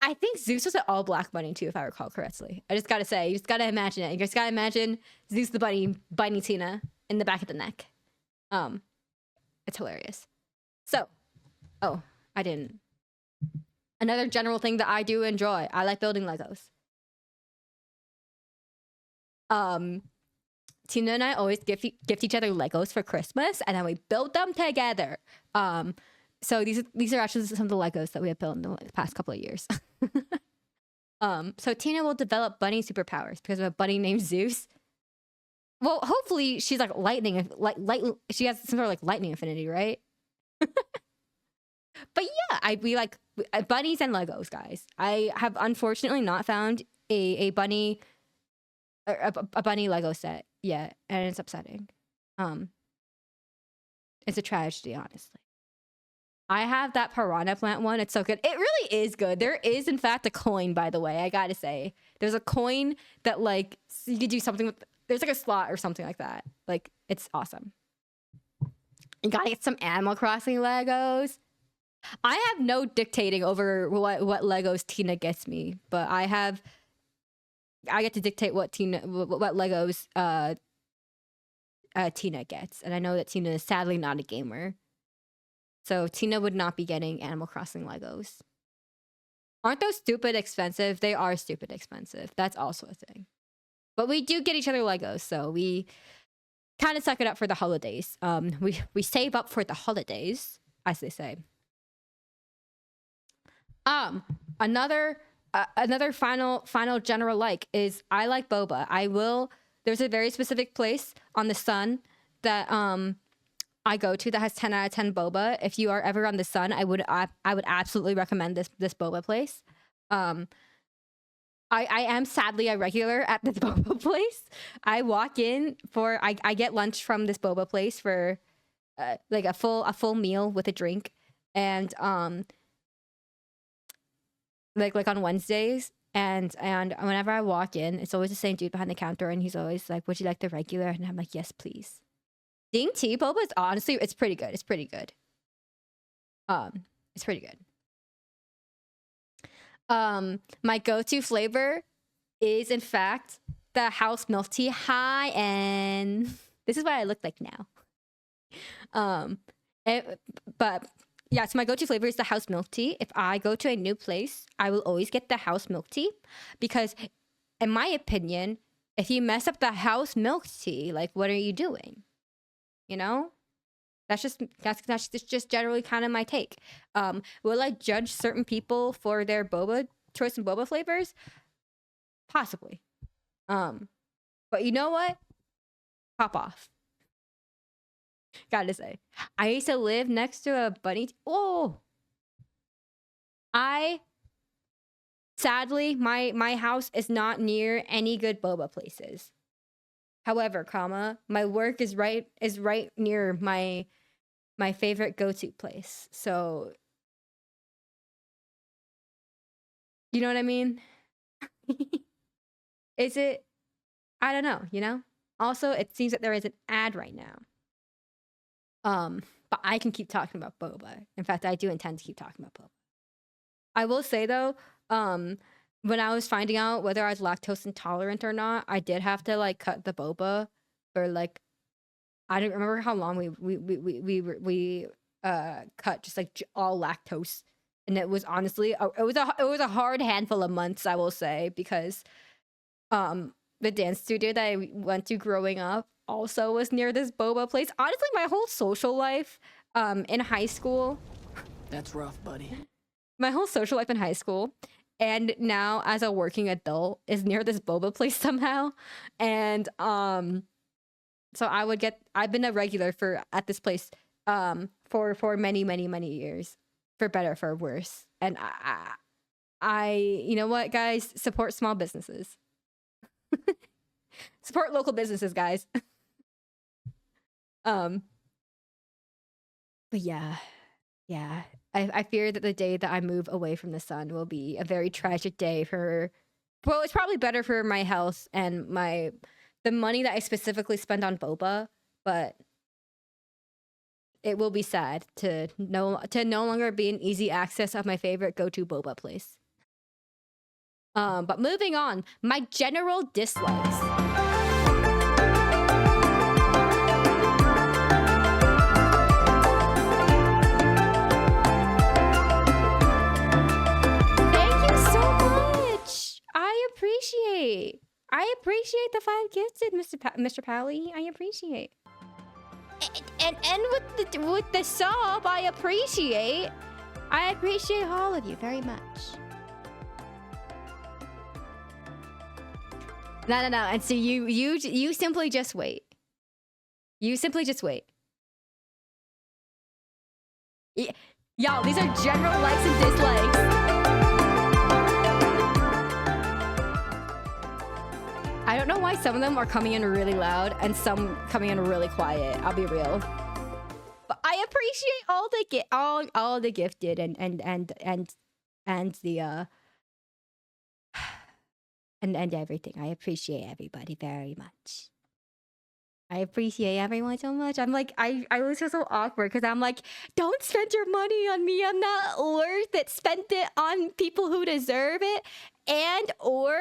I think Zeus was an all black bunny too, if I recall correctly. I just gotta say, you just gotta imagine it. You just gotta imagine Zeus the bunny biting Tina in the back of the neck. It's hilarious. So, oh, I didn't. Another general thing that I do enjoy, I like building Legos. Tina and I always gift each other Legos for Christmas, and then we build them together. So these are actually some of the Legos that we have built in the past couple of years. So Tina will develop bunny superpowers because of a bunny named Zeus. Well, hopefully she's like lightning, she has some sort of like lightning affinity, right? But yeah, we like bunnies and Legos, guys. I have unfortunately not found a bunny a bunny Lego set yet, and it's upsetting. It's a tragedy, honestly. I have that piranha plant one. It's so good. It really is good. There is, in fact, a coin, by the way. I gotta say, there's a coin that like you could do something with. There's like a slot or something like that. Like it's awesome. You gotta get some Animal Crossing Legos. I have no dictating over what Legos Tina gets me, but I get to dictate what Legos Tina gets, and I know that Tina is sadly not a gamer, so Tina would not be getting Animal Crossing Legos. Aren't those stupid expensive? They are stupid expensive. That's also a thing. But we do get each other Legos, so we kind of suck it up for the holidays. We save up for the holidays, as they say. Another final general like is I like boba. There's a very specific place on the sun that I go to that has 10 out of 10 boba. If you are ever on the sun, I would absolutely recommend this boba place. I am sadly a regular at this boba place. I walk in for I get lunch from this boba place for like a full meal with a drink, and like on Wednesdays, and whenever I walk in, it's always the same dude behind the counter, and he's always like, "Would you like the regular?" And I'm like, "Yes, please." Ding tea boba is honestly, it's pretty good. It's pretty good. It's pretty good. My go-to flavor is in fact the house milk tea high end. This is what I look like now. But yeah, so my go-to flavor is the house milk tea. If I go to a new place, I will always get the house milk tea because, in my opinion, if you mess up the house milk tea, like, what are you doing? You know? That's just generally kind of my take. Will I judge certain people for their boba choice and boba flavors? Possibly. But you know what? Pop off. Gotta say, I used to live next to a bunny. Oh, sadly, my house is not near any good boba places. However, my work is right near my favorite go-to place. So, you know what I mean? Is it? I don't know, you know? Also, it seems that there is an ad right now. But I can keep talking about boba. In fact, I do intend to keep talking about boba. I will say though, when I was finding out whether I was lactose intolerant or not, I did have to like cut the boba for like, I don't remember how long we cut just like all lactose, and it was honestly it was a hard handful of months, I will say, because the dance studio that I went to growing up also was near this boba place. Honestly, my whole social life in high school. That's rough, buddy. My whole social life in high school and now as a working adult is near this boba place somehow. And so I've been a regular at this place for many years, for better, for worse. And I you know what, guys, support small businesses. Support local businesses, guys. But yeah. I fear that the day that I move away from the sun will be a very tragic day for. Well, it's probably better for my health and the money that I specifically spend on boba, but it will be sad to no longer be an easy access of my favorite go-to boba place. But moving on, my general dislikes. I appreciate the 5 gifted, Mr. Pally. I appreciate. And with the sub, I appreciate all of you very much. No. And so you simply just wait. You simply just wait. Y'all, these are general likes and dislikes. I don't know why some of them are coming in really loud and some coming in really quiet. I'll be real, but I appreciate all the gifted and the and everything. I appreciate everybody very much. I appreciate everyone so much. I'm like, I always feel so awkward because I'm like, don't spend your money on me. I'm not worth it. Spend it on people who deserve it and or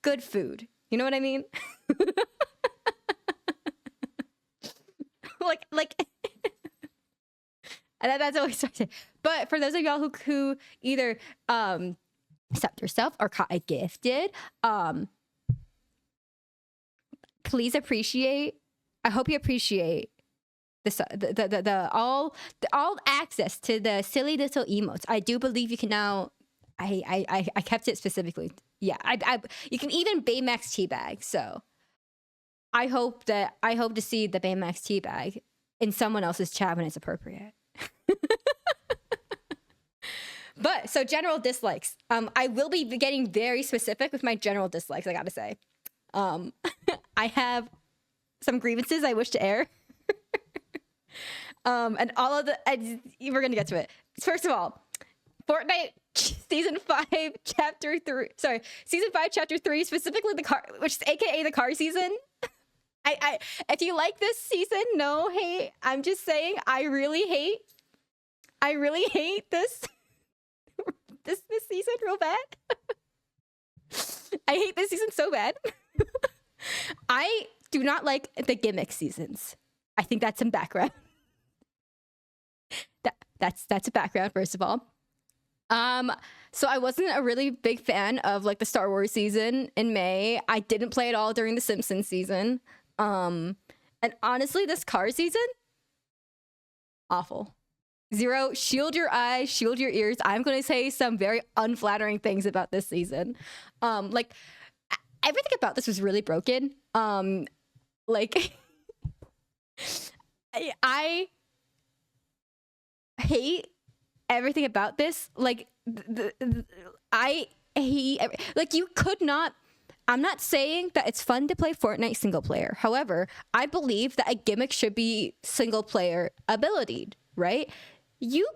good food. You know what I mean? like that's always what I say. But for those of y'all who either accept yourself or caught a gifted, please appreciate. I hope you appreciate the all access to the silly little emotes. I do believe you can now. I kept it specifically. Yeah, you can even Baymax teabag. So I hope to see the Baymax teabag in someone else's chat when it's appropriate. But so general dislikes. I will be getting very specific with my general dislikes. I gotta say, I have some grievances I wish to air. And all of we're gonna get to it. First of all, Fortnite season 5 chapter 3. Sorry, season 5 chapter 3, specifically the car, which is AKA the car season. I if you like this season, no hate. I'm just saying I really hate this this season real bad. I hate this season so bad. I do not like the gimmick seasons. I think that's some background. That's a background, first of all. So I wasn't a really big fan of like the Star Wars season in May. I didn't play it all during the Simpsons season. And honestly, this car season, Awful. 0, shield your eyes, shield your ears. I'm going to say some very unflattering things about this season. Like, everything about this was really broken. Like, I hate everything about this. Like, I hate, like, you could not. I'm not saying that it's fun to play Fortnite single player. However, I believe that a gimmick should be single player abilitied, right? You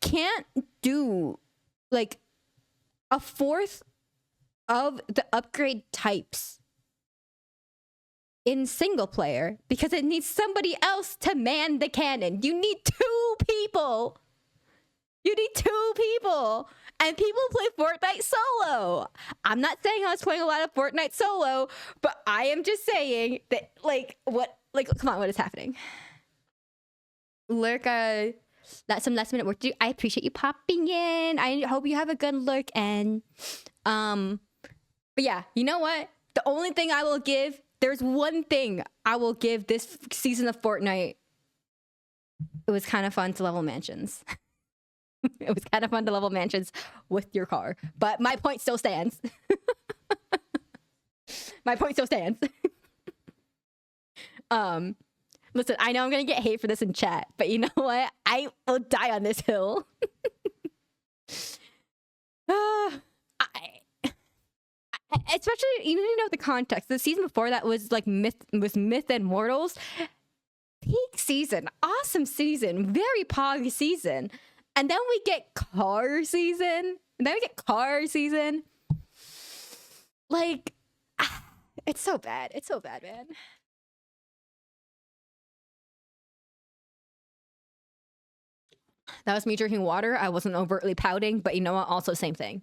can't do like a fourth of the upgrade types in single player because it needs somebody else to man the cannon. You need 2 people. You need 2 people. And people play Fortnite solo. I'm not saying I was playing a lot of Fortnite solo, but I am just saying that, like, what, like, come on, what is happening? Lurk, that's some last minute work to do. I appreciate you popping in. I hope you have a good lurk. And, but yeah, you know what? The only thing I will give, there's one thing I will give this season of Fortnite. It was kind of fun to level mansions. It was kind of fun to level mansions with your car. But my point still stands. My point still stands. Listen, I know I'm going to get hate for this in chat, but you know what? I will die on this hill. Especially, you need to know the context. The season before that was like Myth and Mortals. Peak season. Awesome season. Very pog season. And then we get car season. Like, it's so bad. It's so bad, man. That was me drinking water. I wasn't overtly pouting, but you know what? Also, same thing.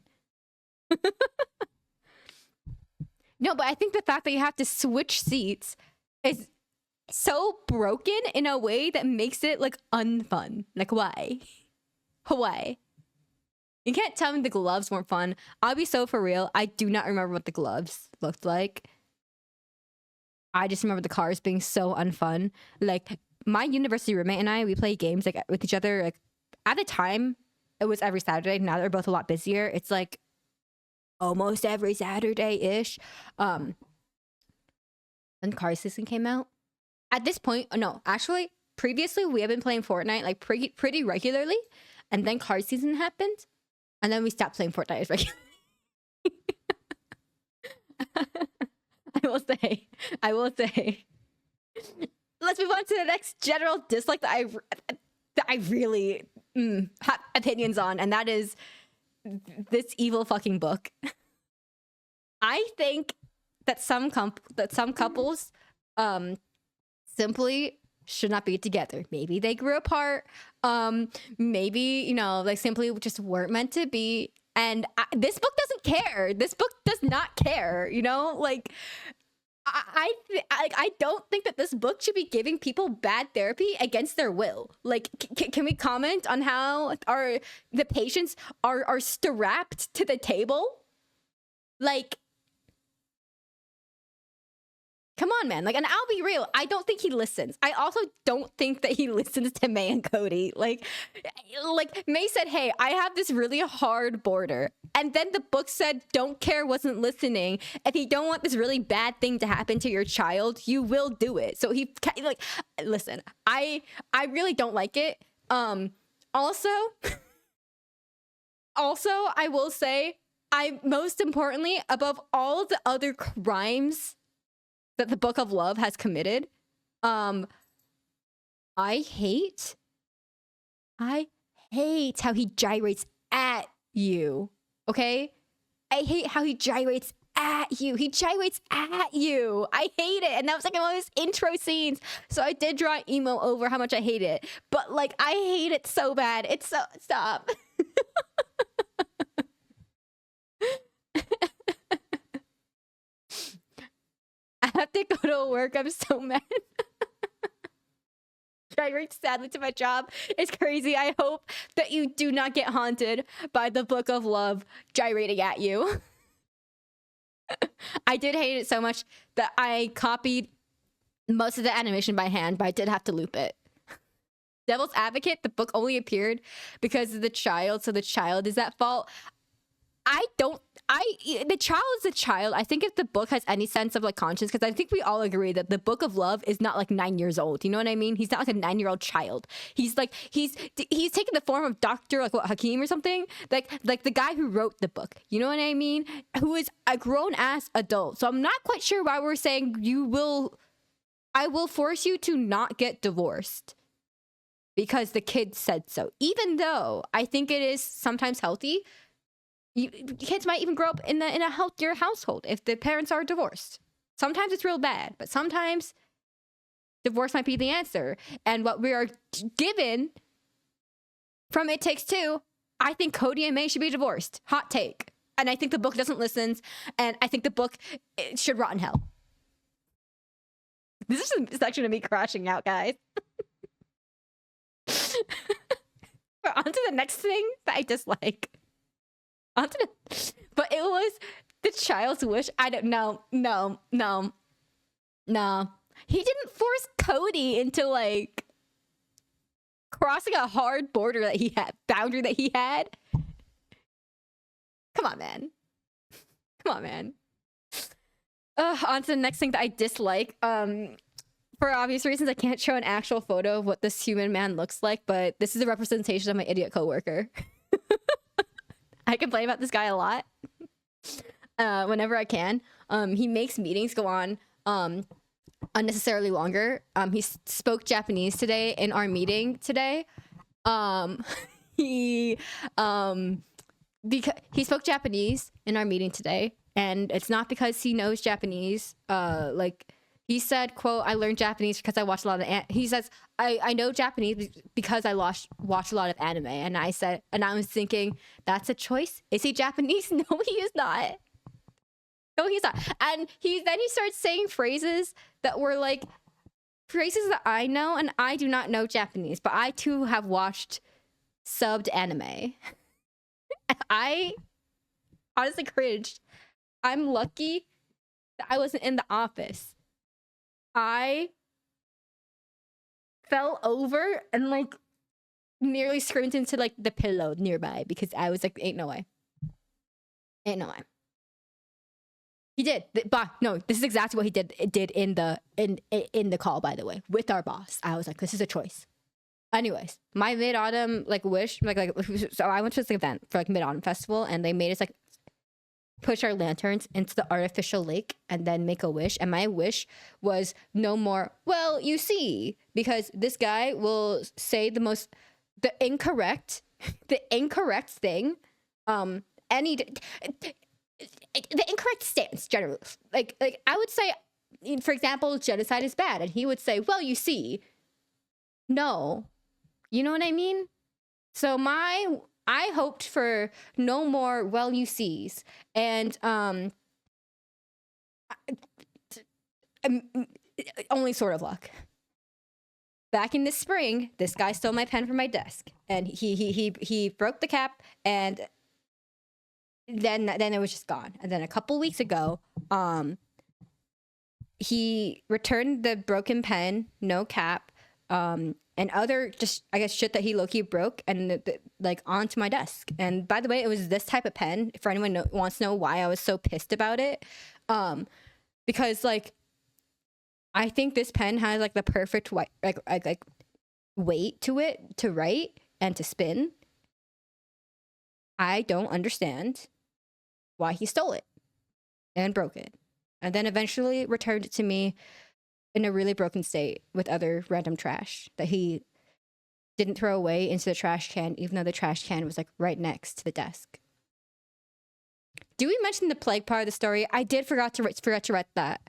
No, but I think the fact that you have to switch seats is so broken in a way that makes it, like, unfun. Like, why? Why? You can't tell me the gloves weren't fun. I'll be so for real. I do not remember what the gloves looked like. I just remember the cars being so unfun. Like, my university roommate and I, we play games like with each other. Like, at the time, it was every Saturday. Now they're both a lot busier. It's like almost every Saturday-ish. When car season came out. At this point, no, actually, previously we have been playing Fortnite like pretty regularly. And then car season happened, and then we stopped playing Fortnite as regularly. I will say. Let's move on to the next general dislike that I really have opinions on, and that is this evil fucking book. I think that some couples simply should not be together. Maybe they grew apart. Maybe, you know, like simply just weren't meant to be. And this book doesn't care. This book does not care, you know? Like, I don't think that this book should be giving people bad therapy against their will. Like, can we comment on how the patients are strapped to the table? Like, come on, man. Like, and I'll be real. I don't think he listens. I also don't think that he listens to May and Cody. Like May said, hey, I have this really hard border. And then the book said, don't care, wasn't listening. If you don't want this really bad thing to happen to your child, you will do it. So he, like, listen, I really don't like it. Also, I will say, most importantly, above all the other crimes that the Book of Love has committed, I hate how he gyrates at you, okay? I hate how he gyrates at you. He gyrates at you. I hate it. And that was like one of his intro scenes. So I did draw emo over how much I hate it. But like, I hate it so bad. It's so, stop. I have to go to work. I'm so mad. Gyrates sadly to my job. It's crazy. I hope that you do not get haunted by the Book of Love gyrating at you. I did hate it so much that I copied most of the animation by hand, but I did have to loop it. devil's advocate, the book only appeared because of the child, so the child is at fault. The child is a child. I think if the book has any sense of like conscience, because I think we all agree that the Book of Love is not like 9 years old. You know what I mean? He's not like a 9-year-old child. He's like, he's taking the form of Dr. like what, Hakim or something. Like the guy who wrote the book. You know what I mean? Who is a grown ass adult. So I'm not quite sure why we're saying I will force you to not get divorced because the kid said so. Even though I think it is sometimes healthy. Kids might even grow up in a healthier household if the parents are divorced. Sometimes it's real bad, but sometimes divorce might be the answer. And what we are given from It Takes Two, I think Cody and May should be divorced. Hot take. And I think the book doesn't listen, and I think the book should rot in hell. This is a section of me crashing out, guys. But on to the next thing that I dislike. But it was the child's wish. I don't know. No. He didn't force Cody into like crossing a hard boundary that he had. Come on, man. On to the next thing that I dislike. For obvious reasons, I can't show an actual photo of what this human man looks like, but this is a representation of my idiot coworker. I complain about this guy a lot whenever I can. He makes meetings go on unnecessarily longer. He spoke Japanese today in our meeting today. He spoke Japanese in our meeting today, and it's not because he knows Japanese. Like he said, quote, I learned Japanese because I watched a lot of he says, I know Japanese because I watch a lot of anime. And I was thinking, that's a choice. Is he Japanese? No, he is not. No, he's not. And then he starts saying phrases that were like phrases that I know, and I do not know Japanese, but I too have watched subbed anime. I honestly cringed. I'm lucky that I wasn't in the office. I fell over and like nearly screamed into like the pillow nearby because I was like, ain't no way. He did, but no, this is exactly what he did in the call, by the way, with our boss. I was like, this is a choice. Anyways, my mid-autumn like wish, so I went to this event for like mid-autumn festival, and they made us like push our lanterns into the artificial lake and then make a wish. And my wish was no more, well, you see, because this guy will say the incorrect thing, the incorrect stance generally. Like I would say, for example, genocide is bad, and he would say, well, you see, no, you know what I mean? So I hoped for no more well you sees, and only sort of luck. Back in the spring, this guy stole my pen from my desk, and he broke the cap, and then it was just gone. And then a couple weeks ago, he returned the broken pen, no cap, and other just, I guess, shit that he low-key broke, and like onto my desk. And by the way, it was this type of pen, for anyone wants to know why I was so pissed about it, because like I think this pen has like the perfect like weight to it to write and to spin. I don't understand why he stole it and broke it, and then eventually returned it to me in a really broken state with other random trash that he didn't throw away into the trash can, even though the trash can was like right next to the desk. Do we mention the plague part of the story? I did forget to write that.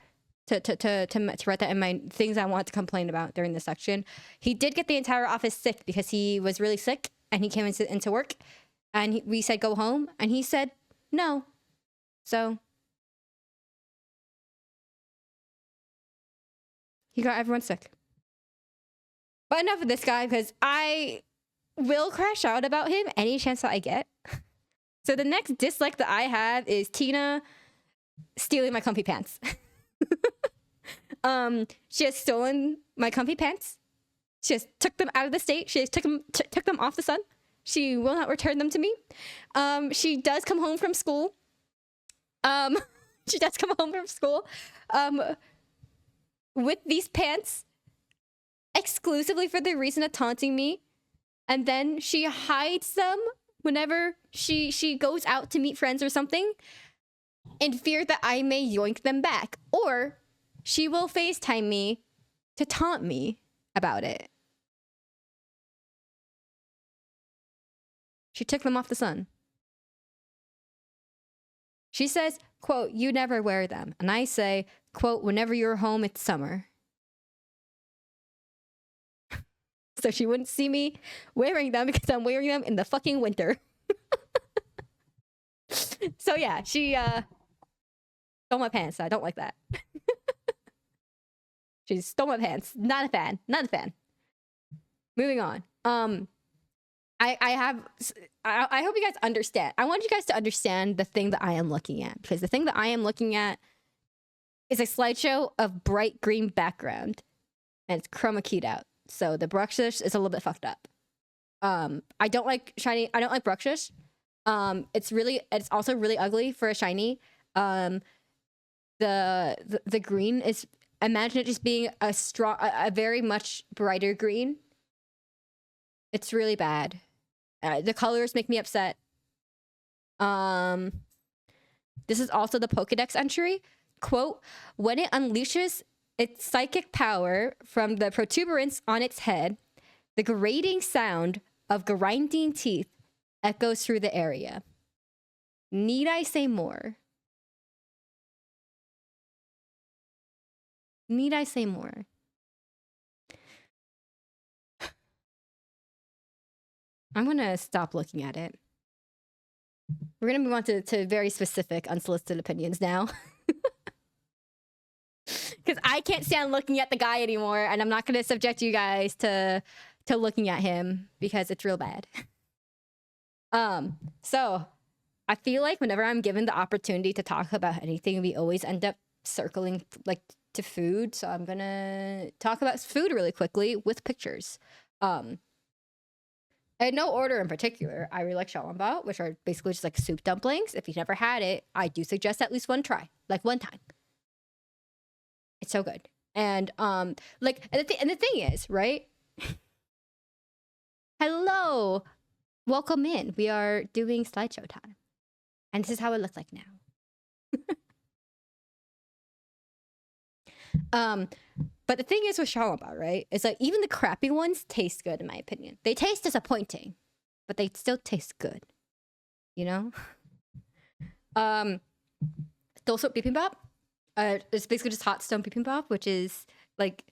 To write that in my things I want to complain about during this section. He did get the entire office sick because he was really sick, and he came into work, and we said go home, and he said no. So he got everyone sick. But enough of this guy, because I will crash out about him any chance that I get. So the next dislike that I have is Tina stealing my comfy pants. She has stolen my comfy pants She has took them out of the state. She has took them off the sun. She will not return them to me. She does come home from school. She does come home from school with these pants exclusively for the reason of taunting me. And then she hides them whenever she goes out to meet friends or something in fear that I may yoink them back. Or she will FaceTime me to taunt me about it. She took them off the sun. She says, quote, "You never wear them." And I say, quote, "Whenever you're home, it's summer." So she wouldn't see me wearing them because I'm wearing them in the fucking winter. So yeah, she stole my pants. I don't like that. She stole my pants. Not a fan. Not a fan. Moving on. I hope you guys understand. I want you guys to understand the thing that I am looking at, because the thing that I am looking at is a slideshow of bright green background, and it's chroma keyed out. So the brushes is a little bit fucked up. I don't like shiny. I don't like brushes. It's also really ugly for a shiny. The green is, imagine it just being a very much brighter green. It's really bad. The colors make me upset. This is also the Pokedex entry. Quote, "When it unleashes its psychic power from the protuberance on its head, the grating sound of grinding teeth echoes through the area." Need I say more? Need I say more? I'm gonna stop looking at it. We're gonna move on to very specific unsolicited opinions now. Because I can't stand looking at the guy anymore, and I'm not gonna subject you guys to looking at him because it's real bad. So I feel like whenever I'm given the opportunity to talk about anything, we always end up circling like to food. So I'm gonna talk about food really quickly with pictures. In no order in particular. I really like xiaolongbao, which are basically just like soup dumplings. If you've never had it, I do suggest at least one try, like one time. It's so good. And and the thing is, right? Hello, welcome in. We are doing slideshow time, and this is how it looks like now. But the thing is with xiaolongbao, right? It's like even the crappy ones taste good in my opinion. They taste disappointing, but they still taste good. You know? Stone bibimbap. It's basically just hot stone bibimbap, which is like,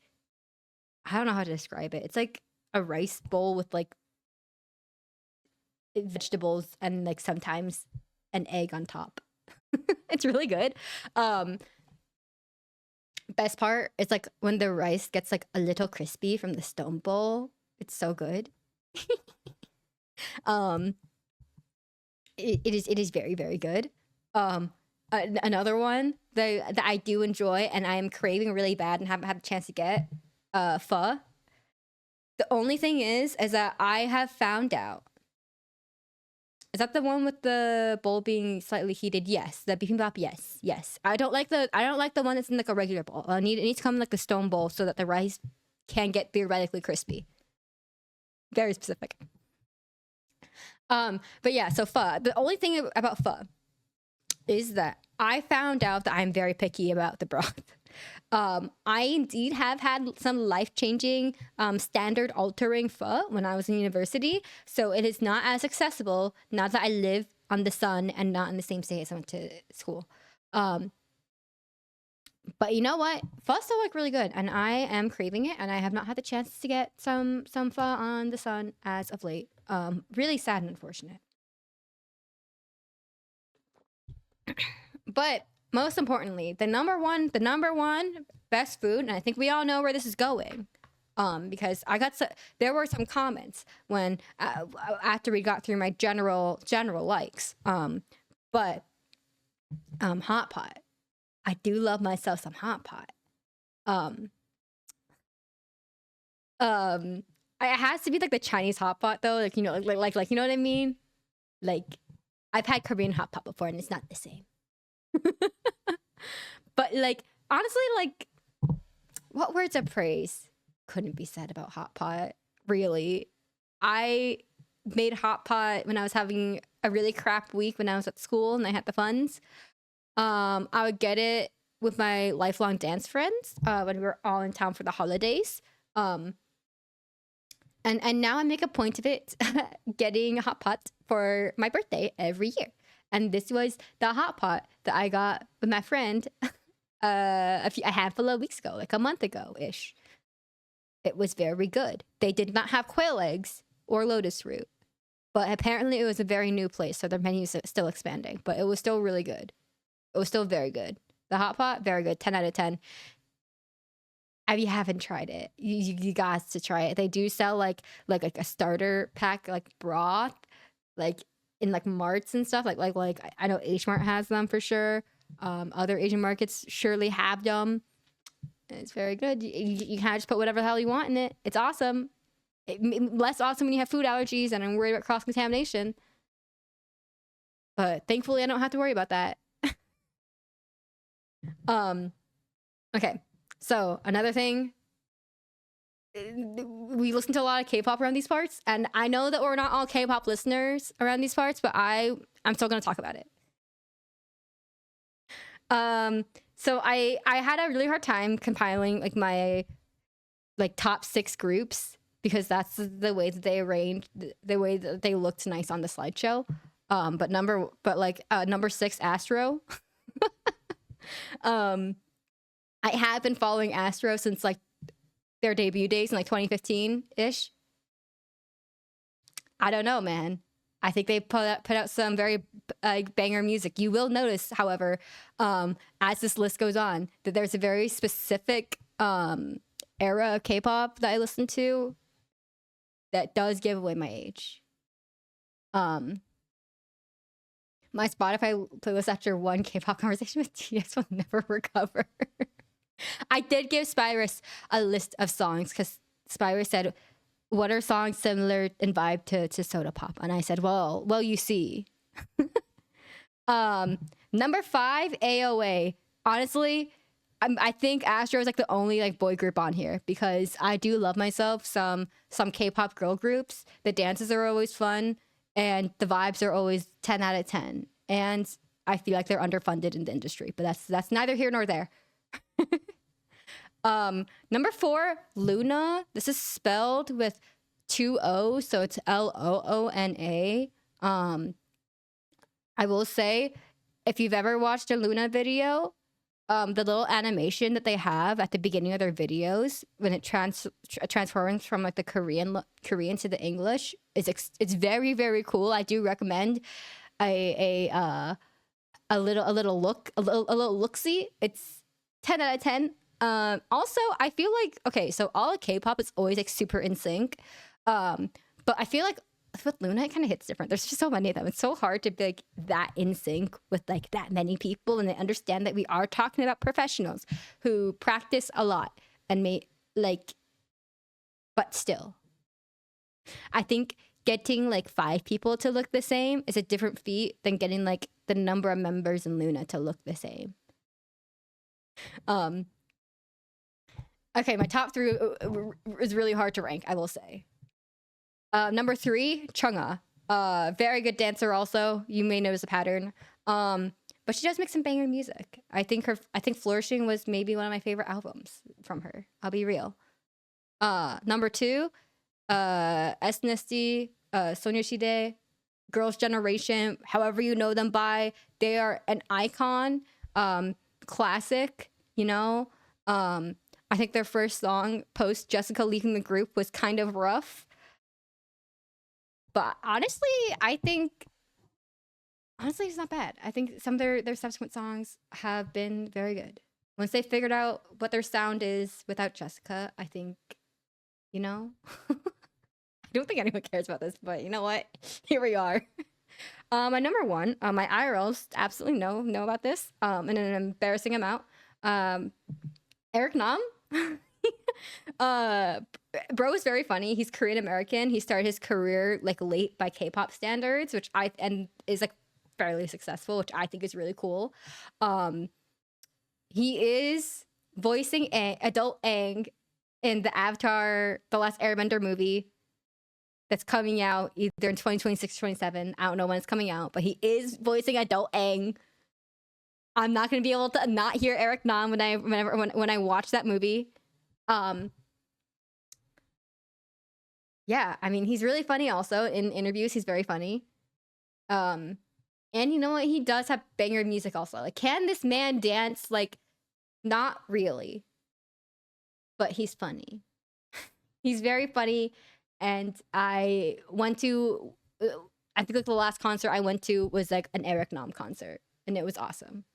I don't know how to describe it. It's like a rice bowl with like vegetables and like sometimes an egg on top. It's really good. Best part is like when the rice gets like a little crispy from the stone bowl. It's so good. It is very, very good. Another one that I do enjoy and I am craving really bad and haven't had a chance to get, pho. The only thing is that I have found out. Is that the one with the bowl being slightly heated? Yes. The bibimbap, yes. I don't like the one that's in like a regular bowl. It needs to come in like the stone bowl so that the rice can get theoretically crispy. Very specific. But yeah, so pho. The only thing about pho is that I found out that I'm very picky about the broth. I indeed have had some life-changing, standard-altering pho when I was in university, so it is not as accessible now that I live on the sun and not in the same state as I went to school. But you know what? Pho's still like really good, and I am craving it, and I have not had the chance to get some pho on the sun as of late. Really sad and unfortunate. But most importantly, the number one best food, and I think we all know where this is going, because there were some comments when after we got through my general likes, but hot pot. I do love myself some hot pot. It has to be like the Chinese hot pot though, like you know, like you know what I mean? Like I've had Korean hot pot before and it's not the same. But like honestly, like what words of praise couldn't be said about hot pot? Really, I made hot pot when I was having a really crap week when I was at school and I had the funds. I would get it with my lifelong dance friends when we were all in town for the holidays. And now I make a point of it getting a hot pot for my birthday every year. And this was the hot pot that I got with my friend a handful of weeks ago, like a month ago ish. It was very good. They did not have quail eggs or lotus root, but apparently it was a very new place, so their menu is still expanding. But it was still really good. It was still very good. The hot pot, very good. 10 out of 10. If you haven't tried it, you got to try it. They do sell like a starter pack, like broth, like in like marts and stuff. Like I know H Mart has them for sure. Other Asian markets surely have them. It's very good. You kind of just put whatever the hell you want in it. It's awesome. Less awesome when you have food allergies and I'm worried about cross contamination. But thankfully, I don't have to worry about that. Okay. So another thing, we listen to a lot of K-pop around these parts, and I know that we're not all K-pop listeners around these parts, but I'm still gonna talk about it. So I had a really hard time compiling like my like top 6 groups because that's the way that they arranged, the way that they looked nice on the slideshow. But number 6, Astro. I have been following Astro since like their debut days in like 2015-ish. I don't know, man. I think they put out some very banger music. You will notice, however, as this list goes on, that there's a very specific era of K-pop that I listen to that does give away my age. My Spotify playlist after one K-pop conversation with TS will never recover. I did give Spyrus a list of songs because Spyrus said, what are songs similar in vibe to Soda Pop? And I said, well, you see. Number 5, AOA. Honestly, I think Astro is like the only like boy group on here because I do love myself some K-pop girl groups. The dances are always fun and the vibes are always 10 out of 10. And I feel like they're underfunded in the industry, but that's neither here nor there. Number 4, Luna. This is spelled with 2 O's, so it's Loona. I will say, if you've ever watched a Luna video, the little animation that they have at the beginning of their videos when it transforms from like the Korean to the English it's very, very cool. I do recommend a little look-see. It's 10 out of 10. Also, I feel like, okay, so all of K-pop is always like super in sync. But I feel like with Luna, it kind of hits different. There's just so many of them. It's so hard to be like that in sync with like that many people. And they understand that we are talking about professionals who practice a lot and but still. I think getting like 5 people to look the same is a different feat than getting like the number of members in Luna to look the same. Okay, my top 3 is really hard to rank, I will say. Number 3, Chungha. Very good dancer also. You may notice a pattern. But she does make some banger music. I think Flourishing was maybe one of my favorite albums from her. I'll be real. Number 2, SNSD, Sonushide, Girls' Generation, however you know them by. They are an icon. Classic, you know. I think their first song post Jessica leaving the group was kind of rough. But honestly, it's not bad. I think some of their subsequent songs have been very good. Once they figured out what their sound is without Jessica, I think, you know, I don't think anyone cares about this, but you know what? Here we are. My number 1, my IRLs absolutely know about this in an embarrassing amount. Eric Nam. Bro is very funny. He's Korean American. He started his career like late by K-pop standards, and is like fairly successful, which I think is really cool. He is voicing adult Aang in the Avatar: The Last Airbender movie that's coming out either in 2026 or 27. I don't know when it's coming out, but he is voicing adult Aang. I'm not gonna be able to not hear Eric Nam when I watch that movie. Yeah, I mean, he's really funny also. In interviews, he's very funny. And you know what? He does have banger music also. Like, can this man dance? Like, not really. But he's funny. He's very funny. And I went to, I think like the last concert I went to was like an Eric Nam concert. And it was awesome.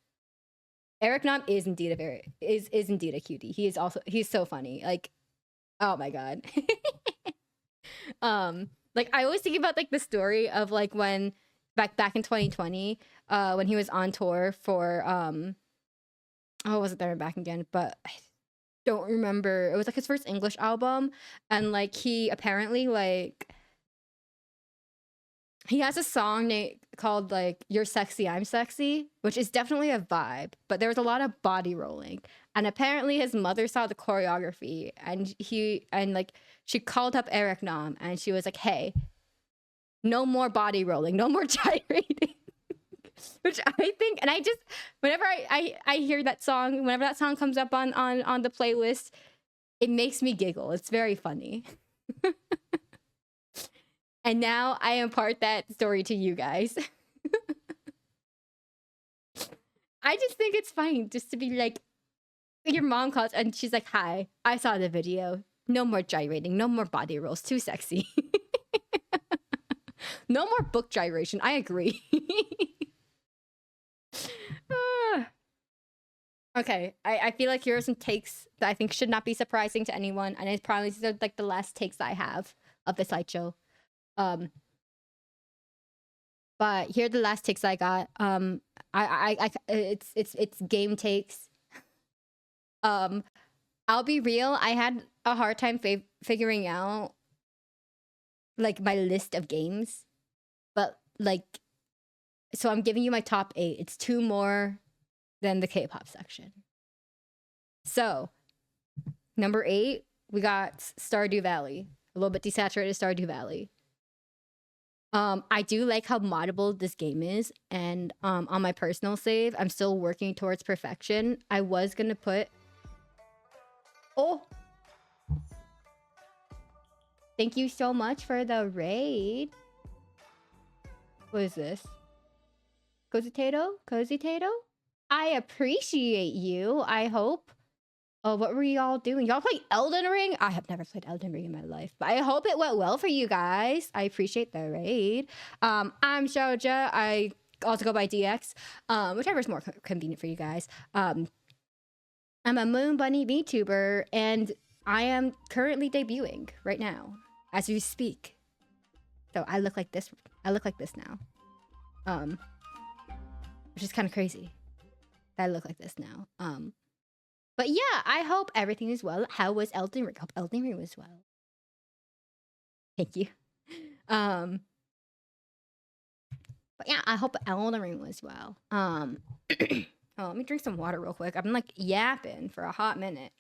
Eric Nam is indeed a cutie. He's so funny. Like, oh my God. Like I always think about like the story of like when back in 2020, when he was on tour for oh, wasn't there back again, but I don't remember. It was like his first English album, and like he apparently like he has a song called like "You're Sexy, I'm Sexy," which is definitely a vibe, but there was a lot of body rolling. And apparently his mother saw the choreography, and she called up Eric Nam, and she was like, "Hey, no more body rolling, no more gyrating." Which I think, and I just, whenever I hear that song, whenever that song comes up on the playlist, it makes me giggle. It's very funny. And now I impart that story to you guys. I just think it's fine just to be like, your mom calls and she's like, "Hi, I saw the video. No more gyrating, no more body rolls, too sexy." No more book gyration. I agree. Okay, I feel like here are some takes that I think should not be surprising to anyone, and it's probably like the last takes I have of the slideshow. But here are the last takes I got. It's game takes. I'll be real. I had a hard time figuring out like my list of games, but like, so I'm giving you my top 8. It's 2 more than the K-pop section. So, number 8, we got Stardew Valley. A little bit desaturated Stardew Valley. I do like how moddable this game is, and on my personal save, I'm still working towards perfection. I was gonna put... Oh! Thank you so much for the raid. What is this? Cozy Tato? I appreciate you, I hope. Oh, what were y'all doing? Y'all play Elden Ring? I have never played Elden Ring in my life, but I hope it went well for you guys. I appreciate the raid. I'm Shoja. I also go by DX, whichever's more convenient for you guys. I'm a Moon Bunny VTuber, and I am currently debuting right now as we speak. So I look like this. I look like this now. Which is kind of crazy. I look like this now. But yeah, I hope everything is well. How was Elden Ring? Hope Elden Ring was well. Thank you. But yeah, I hope Elden Ring was well. Oh, let me drink some water real quick. I've been like yapping for a hot minute.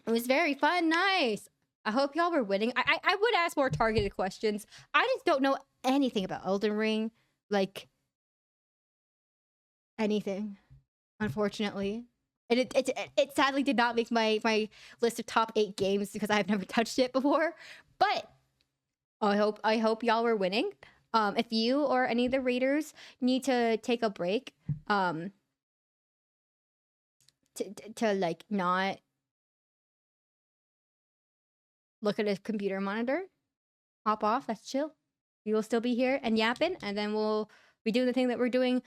It was very fun, nice. I hope y'all were winning. I would ask more targeted questions. I just don't know anything about Elden Ring. Like, anything, unfortunately. And it sadly did not make my list of top 8 games because I have never touched it before. But I hope y'all were winning. If you or any of the raiders need to take a break, to like not look at a computer monitor, hop off, that's chill. We will still be here and yapping, and then we'll be doing the thing that we're doing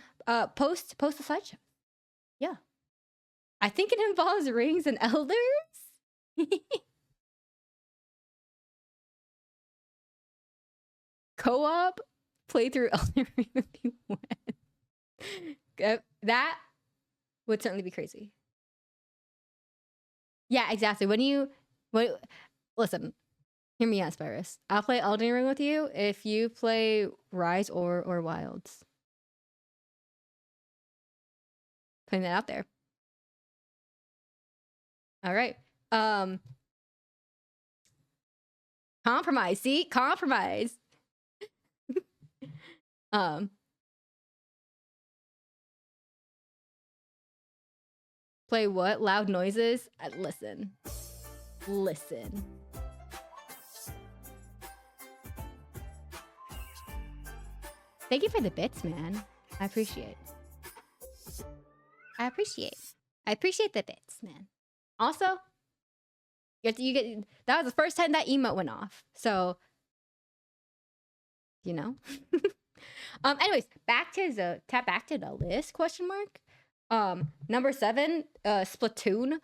post the slideshow. Yeah. I think it involves rings and elders. Co-op playthrough Elden Ring if you want. That would certainly be crazy. Yeah, exactly. Listen, hear me out, Spyrus. I'll play Elden Ring with you if you play Rise or Wilds. Putting that out there. All right. Compromise. See? Compromise. Play what? Loud noises? Listen. Listen. Thank you for the bits, man. I appreciate. I appreciate the bits, man. Also, you get that was the first time that emote went off. So, you know. Anyways, back to the list, question mark. Number 7, Splatoon.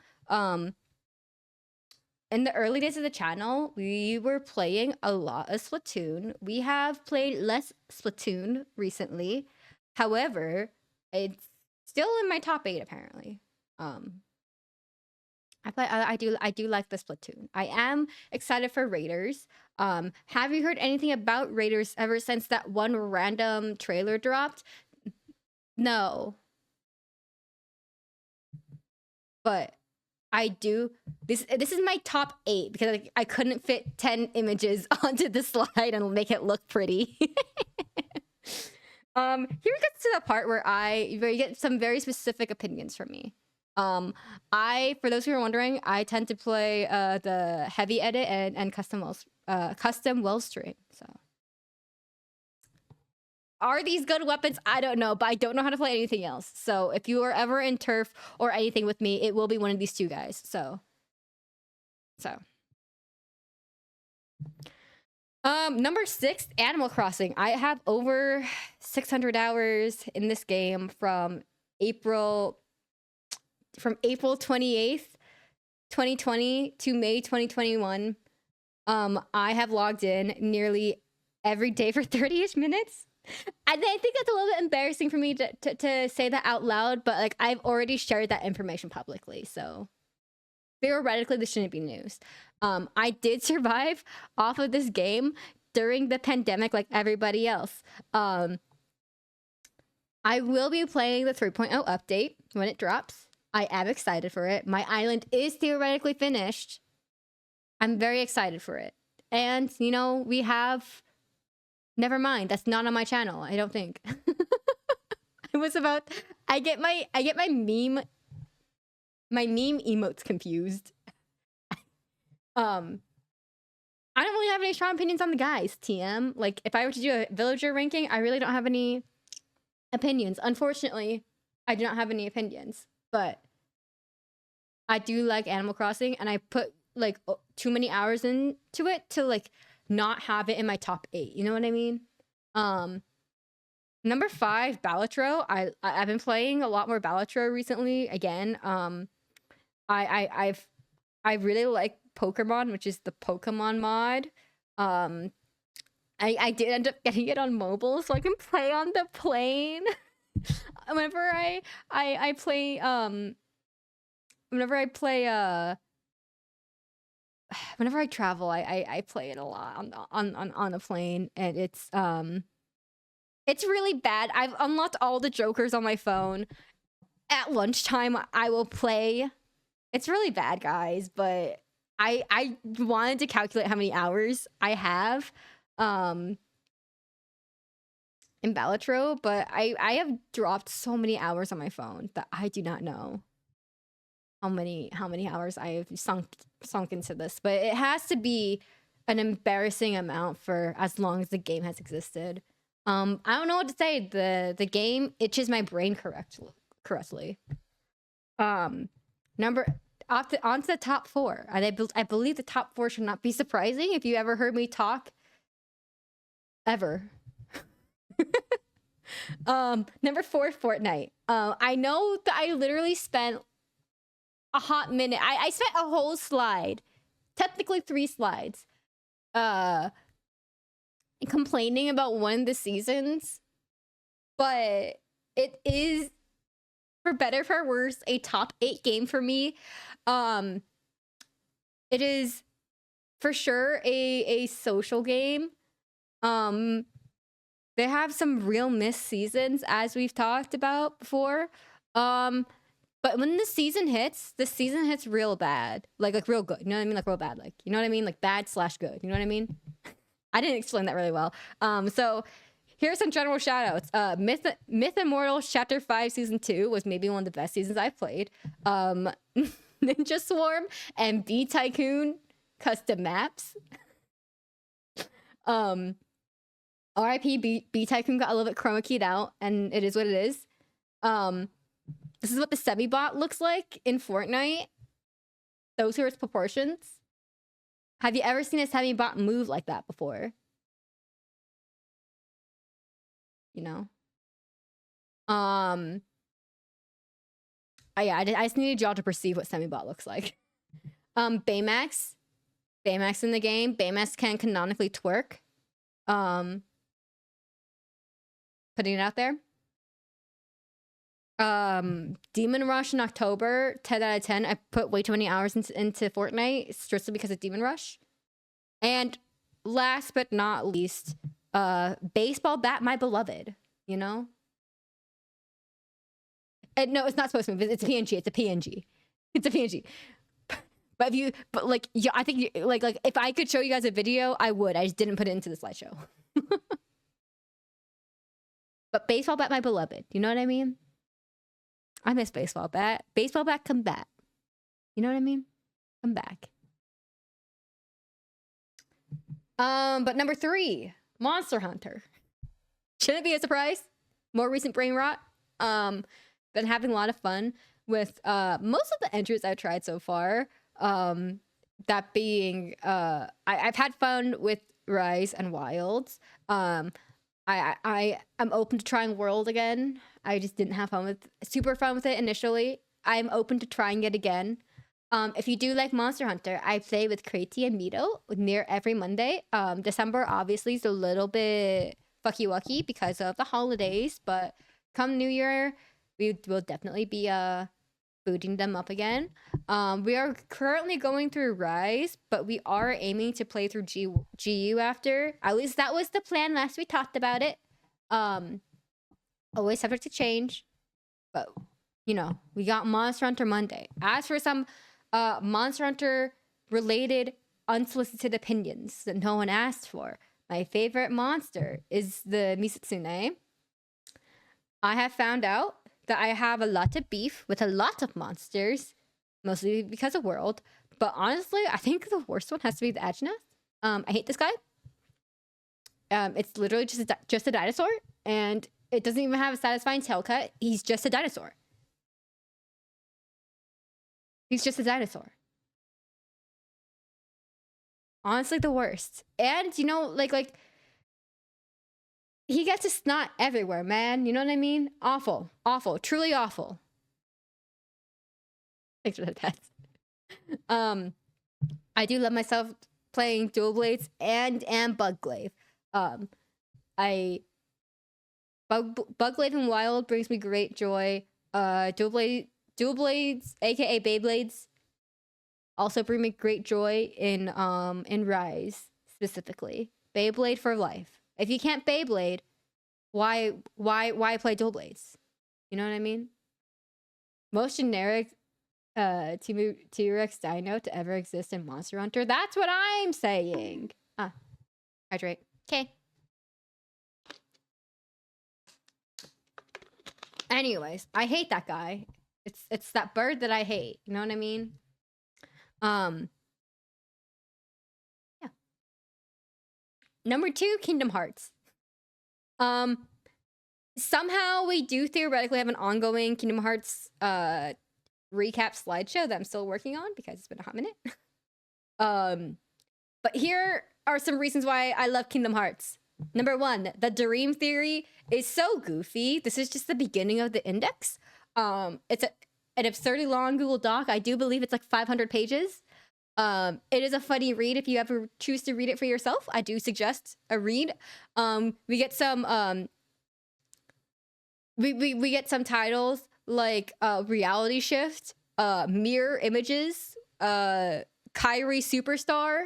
In the early days of the channel, we were playing a lot of Splatoon. We have played less Splatoon recently. However, it's still in my top 8 apparently. I do like the Splatoon. I am excited for Raiders. Have you heard anything about Raiders ever since that one random trailer dropped? No. But I do. This is my top 8 because I couldn't fit 10 images onto the slide and make it look pretty. Here gets to the part where you get some very specific opinions from me. For those who are wondering, I tend to play the heavy edit and custom well string. So, are these good weapons? I don't know, but I don't know how to play anything else. So if you are ever in turf or anything with me, it will be one of these two guys. So. Number 6, Animal Crossing. I have over 600 hours in this game from April 28th, 2020 to May 2021. I have logged in nearly every day for 30-ish minutes. I think that's a little bit embarrassing for me to say that out loud, but like I've already shared that information publicly, so theoretically this shouldn't be news. I did survive off of this game during the pandemic like everybody else. I will be playing the 3.0 update when it drops. I am excited for it. My island is theoretically finished. I'm very excited for it. And, you know, we have... Never mind, that's not on my channel, I don't think. I get my meme emotes confused. I don't really have any strong opinions on the guys, TM. Like, if I were to do a villager ranking, I really don't have any opinions. Unfortunately, I do not have any opinions. But I do like Animal Crossing, and I put, like, too many hours into it to, like, not have it in my top 8. You know what I mean? Number 5, Balatro. I've been playing a lot more Balatro recently. Again, I really like Pokemon, which is the Pokemon mod. I did end up getting it on mobile, so I can play on the plane. Whenever I travel, I play it a lot on the plane, and it's really bad. I've unlocked all the jokers on my phone. At lunchtime, I will play. It's really bad, guys, but I wanted to calculate how many hours I have in Balatro, but I have dropped so many hours on my phone that I do not know how many hours I have sunk into this, but it has to be an embarrassing amount for as long as the game has existed. I don't know what to say. The game itches my brain correctly. On to the top 4. I believe the top 4 should not be surprising if you ever heard me talk ever. Number 4, Fortnite. I know that I literally spent a hot minute. I spent a whole slide, technically 3 slides, complaining about one of the seasons, but it is for better for worse, a top 8 game for me. It is for sure a social game. They have some real missed seasons, as we've talked about before. But when the season hits real bad. Like real good. You know what I mean? Like real bad. Like, you know what I mean? Like bad / good. You know what I mean? I didn't explain that really well. So here's some general shout outs. Myth Immortals Chapter 5 Season 2 was maybe one of the best seasons I've played. Ninja Swarm and B Tycoon custom maps. RIP B Tycoon got a little bit chroma keyed out, and it is what it is. This is what the semi-bot looks like in Fortnite. Those are its proportions. Have you ever seen a semi-bot move like that before? You know? Yeah, I just needed y'all to perceive what semi-bot looks like. Baymax in the game. Baymax can canonically twerk. Putting it out there. Demon Rush in October, 10 out of 10. I put way too many hours into Fortnite strictly because of Demon Rush. And last but not least, Baseball Bat My Beloved, you know? And no, it's not supposed to be. It's a PNG. It's a PNG. It's a PNG. But like, yeah, I think like if I could show you guys a video, I would. I just didn't put it into the slideshow. But Baseball Bat My Beloved, you know what I mean? I miss Baseball Bat. Baseball Bat, come back. You know what I mean? Come back. But number 3, Monster Hunter. Shouldn't be a surprise. More recent brain rot. Been having a lot of fun with most of the entries I've tried so far. That being, I've had fun with Rise and Wilds. I'm open to trying World again. I just didn't have super fun with it initially. I'm open to trying it again. If you do like Monster Hunter, I play with Krati and Mito near every Monday. December obviously is a little bit fucky-wucky because of the holidays, but come New Year, we will definitely be booting them up again. We are currently going through Rise, but we are aiming to play through GU after. At least that was the plan last we talked about it. Always subject to change, but you know, we got Monster Hunter Monday. As for some Monster Hunter related unsolicited opinions that no one asked for, my favorite monster is the Misitsune. I have found out that I have a lot of beef with a lot of monsters, mostly because of World. But honestly, I think the worst one has to be the Ageneth. I hate this guy. It's literally just a dinosaur, and it doesn't even have a satisfying tail cut. He's just a dinosaur. He's just a dinosaur. Honestly, the worst. And, you know, like, he gets a snot everywhere, man. You know what I mean? Awful. Awful. Truly awful. Thanks for the test. I do love myself playing Dual Blades and Bugglaive. Bugglaive and Wild brings me great joy. Dual Blades, aka Beyblades, also bring me great joy in Rise specifically. Beyblade for life. If you can't Beyblade, why play Dual Blades? You know what I mean? Most generic T-Rex dino to ever exist in Monster Hunter. That's what I'm saying. Hydrate. Okay. Anyways, I hate that guy. It's that bird that I hate. You know what I mean? Yeah. Number 2, Kingdom Hearts. Somehow we do theoretically have an ongoing Kingdom Hearts recap slideshow that I'm still working on because it's been a hot minute. But here are some reasons why I love Kingdom Hearts. Number 1, the Dream Theory is so goofy. This is just the beginning of the index. It's an absurdly long Google Doc. I do believe it's like 500 pages. It is a funny read if you ever choose to read it for yourself. I do suggest a read. We get some we get some titles like reality shift, mirror images, Kyrie superstar.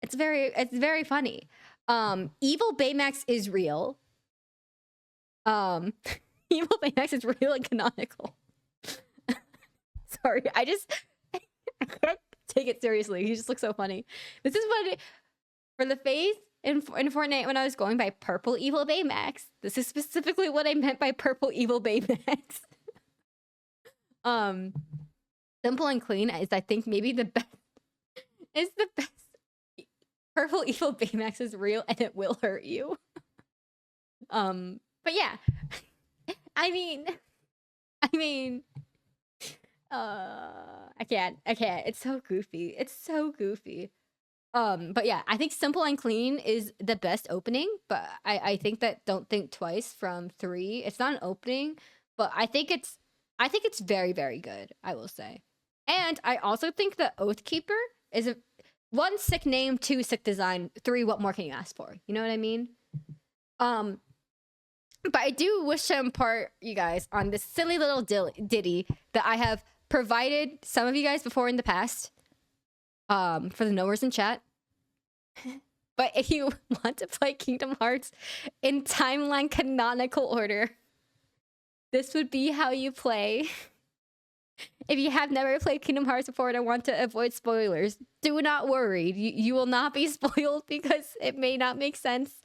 It's very funny. Evil Baymax is real. Evil Baymax is real and canonical. Sorry, I can't take it seriously. He just looks so funny. This is funny. For the face in Fortnite when I was going by Purple Evil Baymax. This is specifically what I meant by Purple Evil Baymax. Simple and Clean is, I think, maybe the best. Is the best. Purple Evil Baymax is real and it will hurt you. But yeah. I mean, I can't. It's so goofy. But yeah, I think Simple and Clean is the best opening, but I think that Don't Think Twice from 3, it's not an opening, but I think it's very, very good, I will say. And I also think that Oathkeeper is 1, sick name, 2, sick design, 3, what more can you ask for? You know what I mean? But I do wish to impart you guys on this silly little ditty that I have provided some of you guys before in the past, for the knowers in chat. But if you want to play Kingdom Hearts in timeline canonical order, this would be how you play. If you have never played Kingdom Hearts before and want to avoid spoilers, do not worry. You will not be spoiled because it may not make sense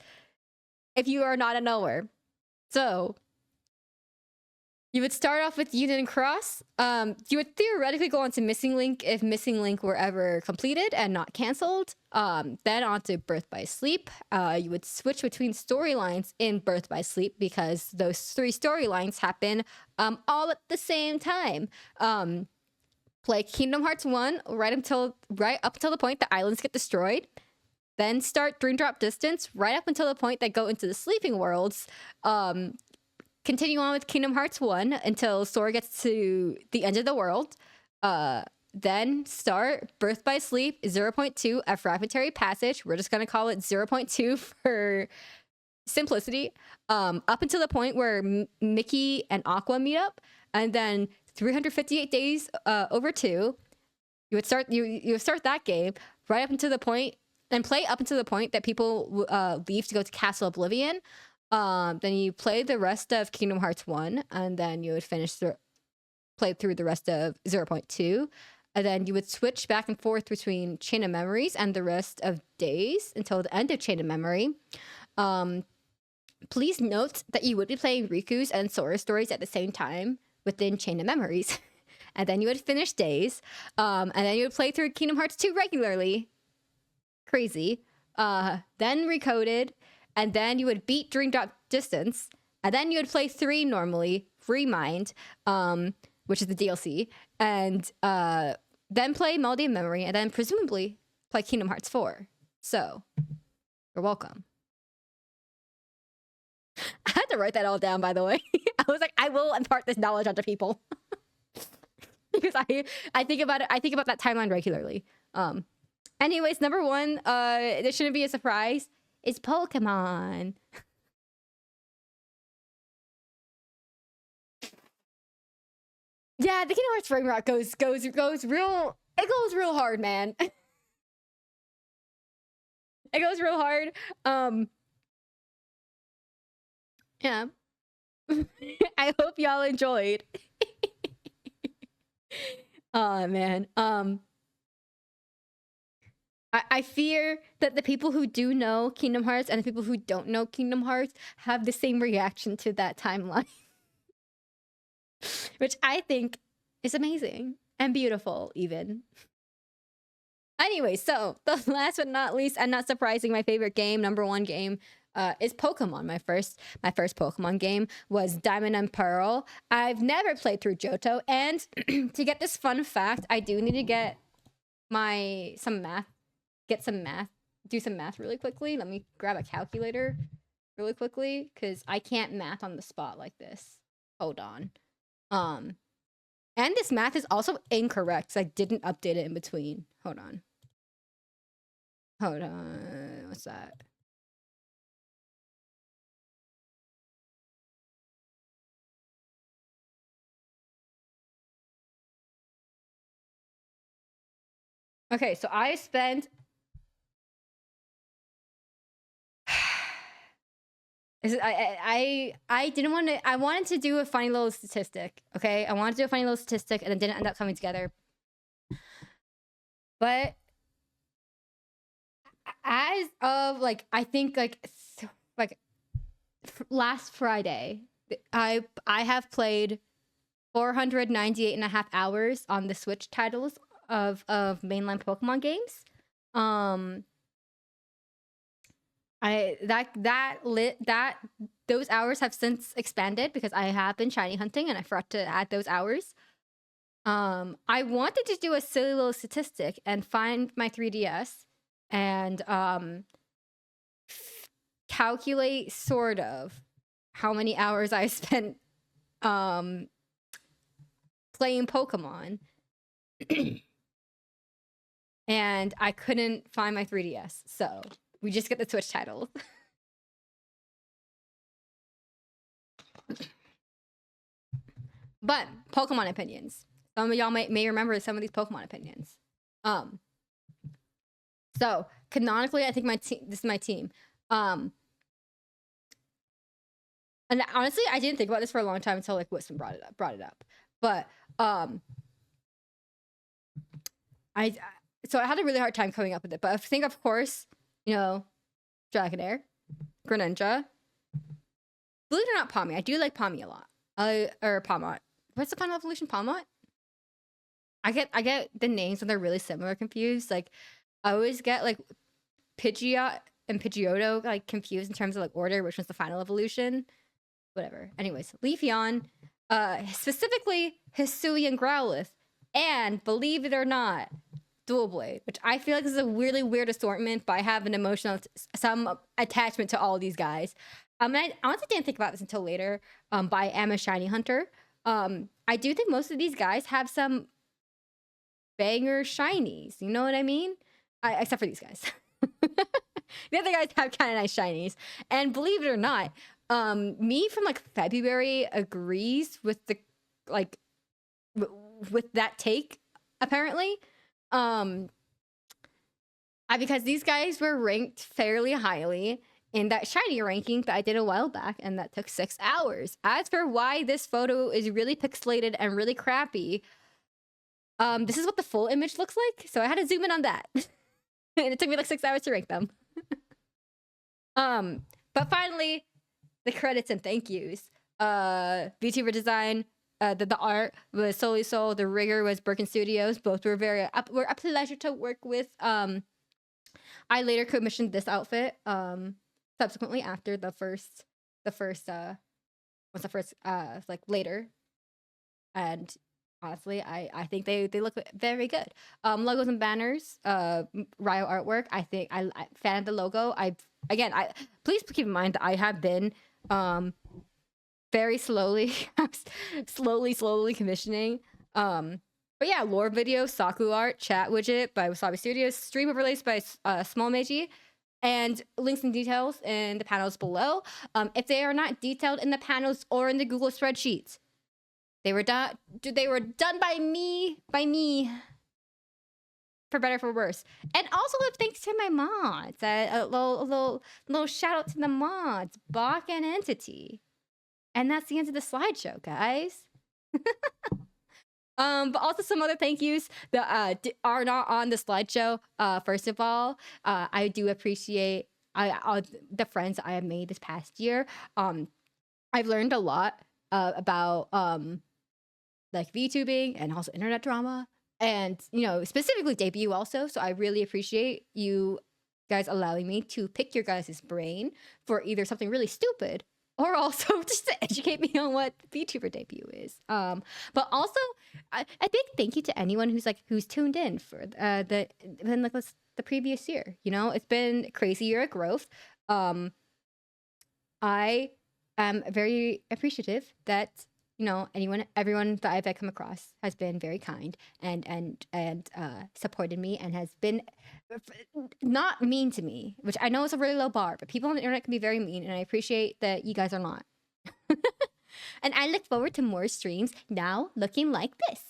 if you are not a knower. So, you would start off with Union Cross. You would theoretically go on to Missing Link if Missing Link were ever completed and not canceled. Then on to Birth by Sleep. You would switch between storylines in Birth by Sleep because those 3 storylines happen all at the same time. Play Kingdom Hearts 1 right up until the point the islands get destroyed. Then start Dream Drop Distance right up until the point they go into the sleeping worlds. Continue on with Kingdom Hearts 1 until Sora gets to the end of the world. Then start Birth by Sleep 0.2, a fragmentary passage. We're just going to call it 0.2 for simplicity. Up until the point where Mickey and Aqua meet up. And then 358 days over 2. You would start that game right up until the point and play up until the point that people leave to go to Castle Oblivion. Then you play the rest of Kingdom Hearts 1, and then you would play through the rest of 0.2, and then you would switch back and forth between Chain of Memories and the rest of Days until the end of Chain of Memory. Please note that you would be playing Riku's and Sora's stories at the same time within Chain of Memories. And then you would finish Days, and then you would play through Kingdom Hearts 2 regularly. Crazy. Then Recoded, and then you would beat Dream Drop Distance, and then you would play 3 normally, Free Mind, which is the DLC, and then play Melody of Memory, and then presumably play Kingdom Hearts 4. So, you're welcome. I had to write that all down, by the way. I was like, I will impart this knowledge onto people. Because I think about it, I think about that timeline regularly. Anyways, number 1, this shouldn't be a surprise, is Pokemon. Yeah, the Kingdom Hearts frame rate goes real hard, man. It goes real hard. Yeah. I hope y'all enjoyed. Oh man. I fear that the people who do know Kingdom Hearts and the people who don't know Kingdom Hearts have the same reaction to that timeline. Which I think is amazing and beautiful, even. Anyway, so the last but not least, and not surprising, my favorite game, number 1 game, is Pokemon. My first Pokemon game was Diamond and Pearl. I've never played through Johto, and to get this fun fact, I do need to get some math really quickly. Let me grab a calculator really quickly, because I can't math on the spot like this. Hold on. And this math is also incorrect, so I didn't update it in between. Hold on. What's that? Okay, so I spent I didn't want to. I wanted to do a funny little statistic. Okay, I wanted to do a funny little statistic, and it didn't end up coming together. But as of like, I think like last Friday, I have played 498.5 hours on the Switch titles of mainline Pokemon games. Those hours have since expanded because I have been shiny hunting and I forgot to add those hours. I wanted to do a silly little statistic and find my 3DS and calculate sort of how many hours I spent playing Pokemon. And I couldn't find my 3DS, so we just get the Switch titles. But Pokemon opinions. Some of y'all may remember some of these Pokemon opinions. So canonically, I think this is my team. And honestly, I didn't think about this for a long time until like Wisdom brought it up. But so I had a really hard time coming up with it. But I think, of course, you know, Dragonair, Greninja. Believe it or not, Palmy. I do like Palmy a lot. Or Palmot. What's the final evolution? Palmot? I get the names when they're really similar confused. Like, I always get like Pidgeot and Pidgeotto like confused in terms of like order, which was the final evolution. Whatever. Anyways, Leafeon, specifically Hisuian Growlithe, and believe it or not, Dual Blade, which I feel like is a really weird assortment, but I have an emotional some attachment to all these guys. I honestly didn't think about this until later, but I am a shiny hunter. I do think most of these guys have some banger shinies. You know what I mean? Except for these guys. The other guys have kind of nice shinies. And believe it or not, me from like February agrees with the like with that take, apparently. Because these guys were ranked fairly highly in that shiny ranking that I did a while back, and that took 6 hours. As for why this photo is really pixelated and really crappy, this is what the full image looks like. So I had to zoom in on that. And it took me like 6 hours to rank them. But finally, the credits and thank yous. VTuber design, the art was Solely Soul, the rigger was Birkin Studios. Both were were a pleasure to work with. I later commissioned this outfit subsequently after the first like later, and honestly I think they look very good. Logos and banners, Ryo artwork. I think I fan of the logo. Please keep in mind that I have been very slowly commissioning. But yeah, lore video, Saku art, chat widget by Wasabi Studios, stream overlays by Small Meiji, and links and details in the panels below. If they are not detailed in the panels or in the Google spreadsheets, they were done by me, for better for worse. And also thanks to my mods. A little shout out to the mods, Bach and Entity. And that's the end of the slideshow, guys. But also some other thank yous that are not on the slideshow. First of all, I do appreciate the friends I have made this past year. I've learned a lot about like VTubing and also internet drama, and specifically debut also. So I really appreciate you guys allowing me to pick your guys' brain for either something really stupid or also just to educate me on what VTuber debut is. But also, a big thank you to anyone who's tuned in for the previous year. It's been a crazy year of growth. I am very appreciative that everyone that I've come across has been very kind and supported me and has been not mean to me, which I know is a really low bar, but people on the internet can be very mean, and I appreciate that you guys are not. And I look forward to more streams now looking like this.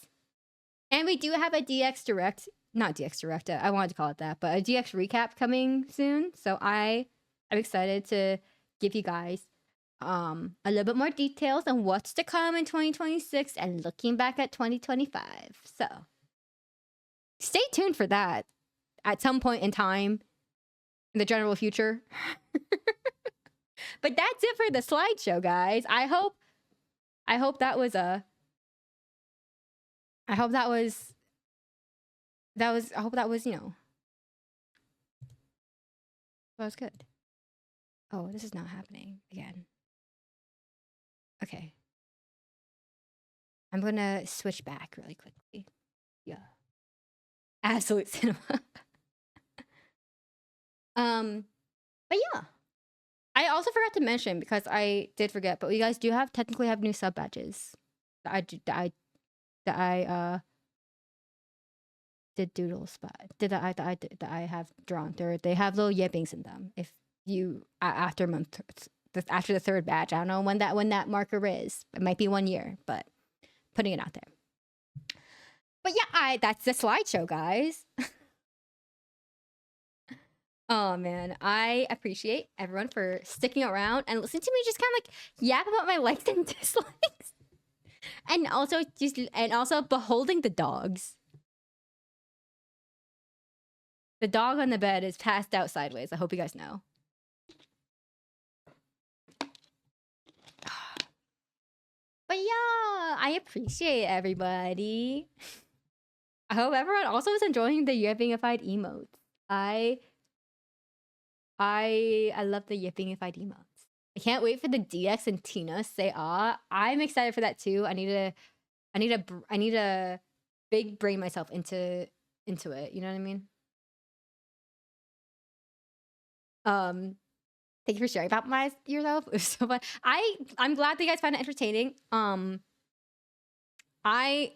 And we do have a DX Direct not DX Direct. I wanted to call it that, but a DX recap coming soon. So I'm excited to give you guys a little bit more details on what's to come in 2026 and looking back at 2025. So stay tuned for that at some point in time in the general future. But that's it for the slideshow, guys. I hope that was I hope that was, you know, that was good. Oh, this is not happening again. Okay. I'm gonna switch back really quickly. Yeah. Absolute cinema. But yeah. I also forgot to mention, because I did forget, but you guys do technically have new sub badges that I did doodles, but that I have drawn. They have little yuebings in them. If you after the third batch, I don't know when that marker is. It might be 1 year, but putting it out there. But yeah, that's the slideshow, guys. Oh man, I appreciate everyone for sticking around and listening to me just kind of like yap about my likes and dislikes, and also beholding the dogs. The dog on the bed is passed out sideways. I hope you guys know. But yeah, I appreciate everybody. I hope everyone also is enjoying the yuebingified emotes. I love the yuebingified emotes. I can't wait for the DX and Tina say ah. I'm excited for that too. I need to big brain myself into it. You know what I mean? Thank you for sharing about yourself. It was so fun. I'm glad that you guys find it entertaining. I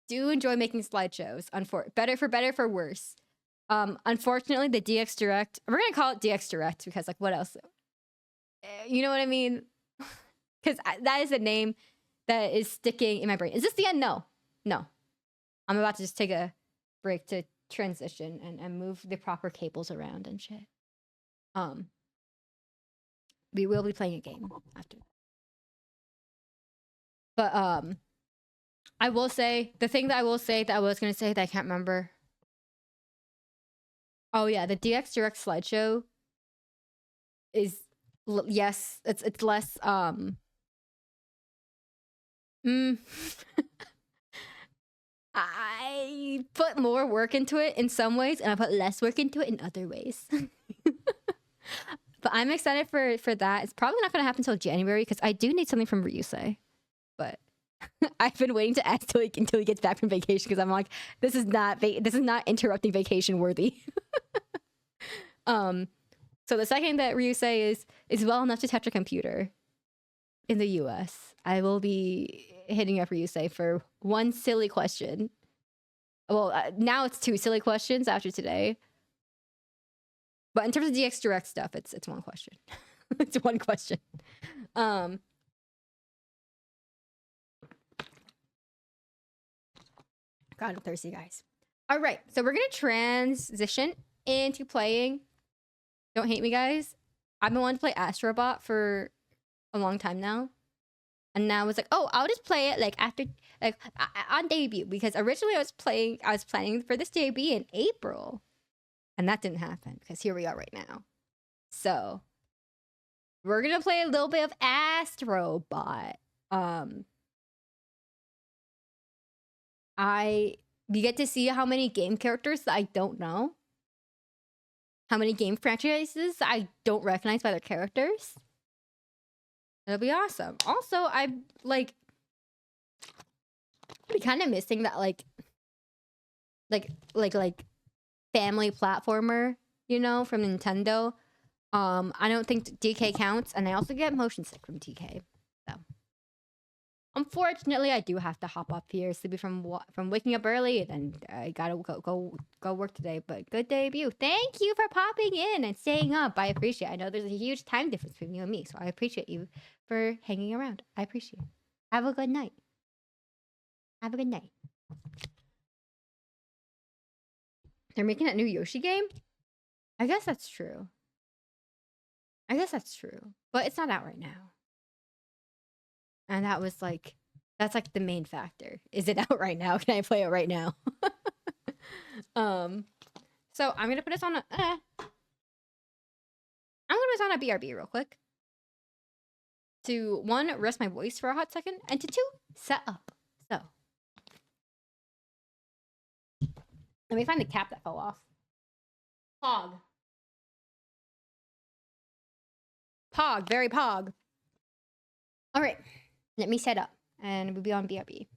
do enjoy making slideshows. Better for worse. Unfortunately, the DX Direct, we're gonna call it DX Direct because, like, what else? You know what I mean? Because that is a name that is sticking in my brain. Is this the end? No. I'm about to just take a break to transition and move the proper cables around and shit. We will be playing a game after. But I will say the thing that I was gonna say that I can't remember. Oh yeah, the DX Direct slideshow is yes, it's less I put more work into it in some ways, and I put less work into it in other ways. But I'm excited for that. It's probably not gonna happen until January because I do need something from Ryusei. But I've been waiting to ask until he gets back from vacation because I'm like, this is not interrupting vacation worthy. So the second that Ryusei is well enough to touch a computer in the US, I will be hitting up Ryusei for one silly question. Well, now it's 2 silly questions after today. But in terms of DX Direct stuff, it's one question. It's one question. God, I'm thirsty, guys. All right, so we're gonna transition into playing. Don't hate me, guys. I've been wanting to play Astrobot for a long time now, and now it's like, oh, I'll just play it on debut, because originally I was planning for this debut in April, and that didn't happen because here we are right now. So we're gonna play a little bit of Astrobot. We get to see how many game characters that I don't know. How many game franchises I don't recognize by their characters. It'll be awesome. Also, I'm like kind of missing that like family platformer, you know, from Nintendo. I don't think DK counts, and I also get motion sick from DK. So unfortunately, I do have to hop up here, sleepy from waking up early, and I gotta go work today. But good debut. Thank you for popping in and staying up. I appreciate it. I know there's a huge time difference between you and me, so I appreciate you for hanging around. I appreciate it. Have a good night. Have a good night. They're making that new Yoshi game? I guess that's true. But it's not out right now. And that was like, that's like the main factor. Is it out right now? Can I play it right now? So I'm gonna put us on a I'm gonna put us on a BRB real quick. To 1, rest my voice for a hot second, and to 2, set up. So let me find the cap that fell off. Pog, very pog. All right, let me set up, and we'll be on BRB.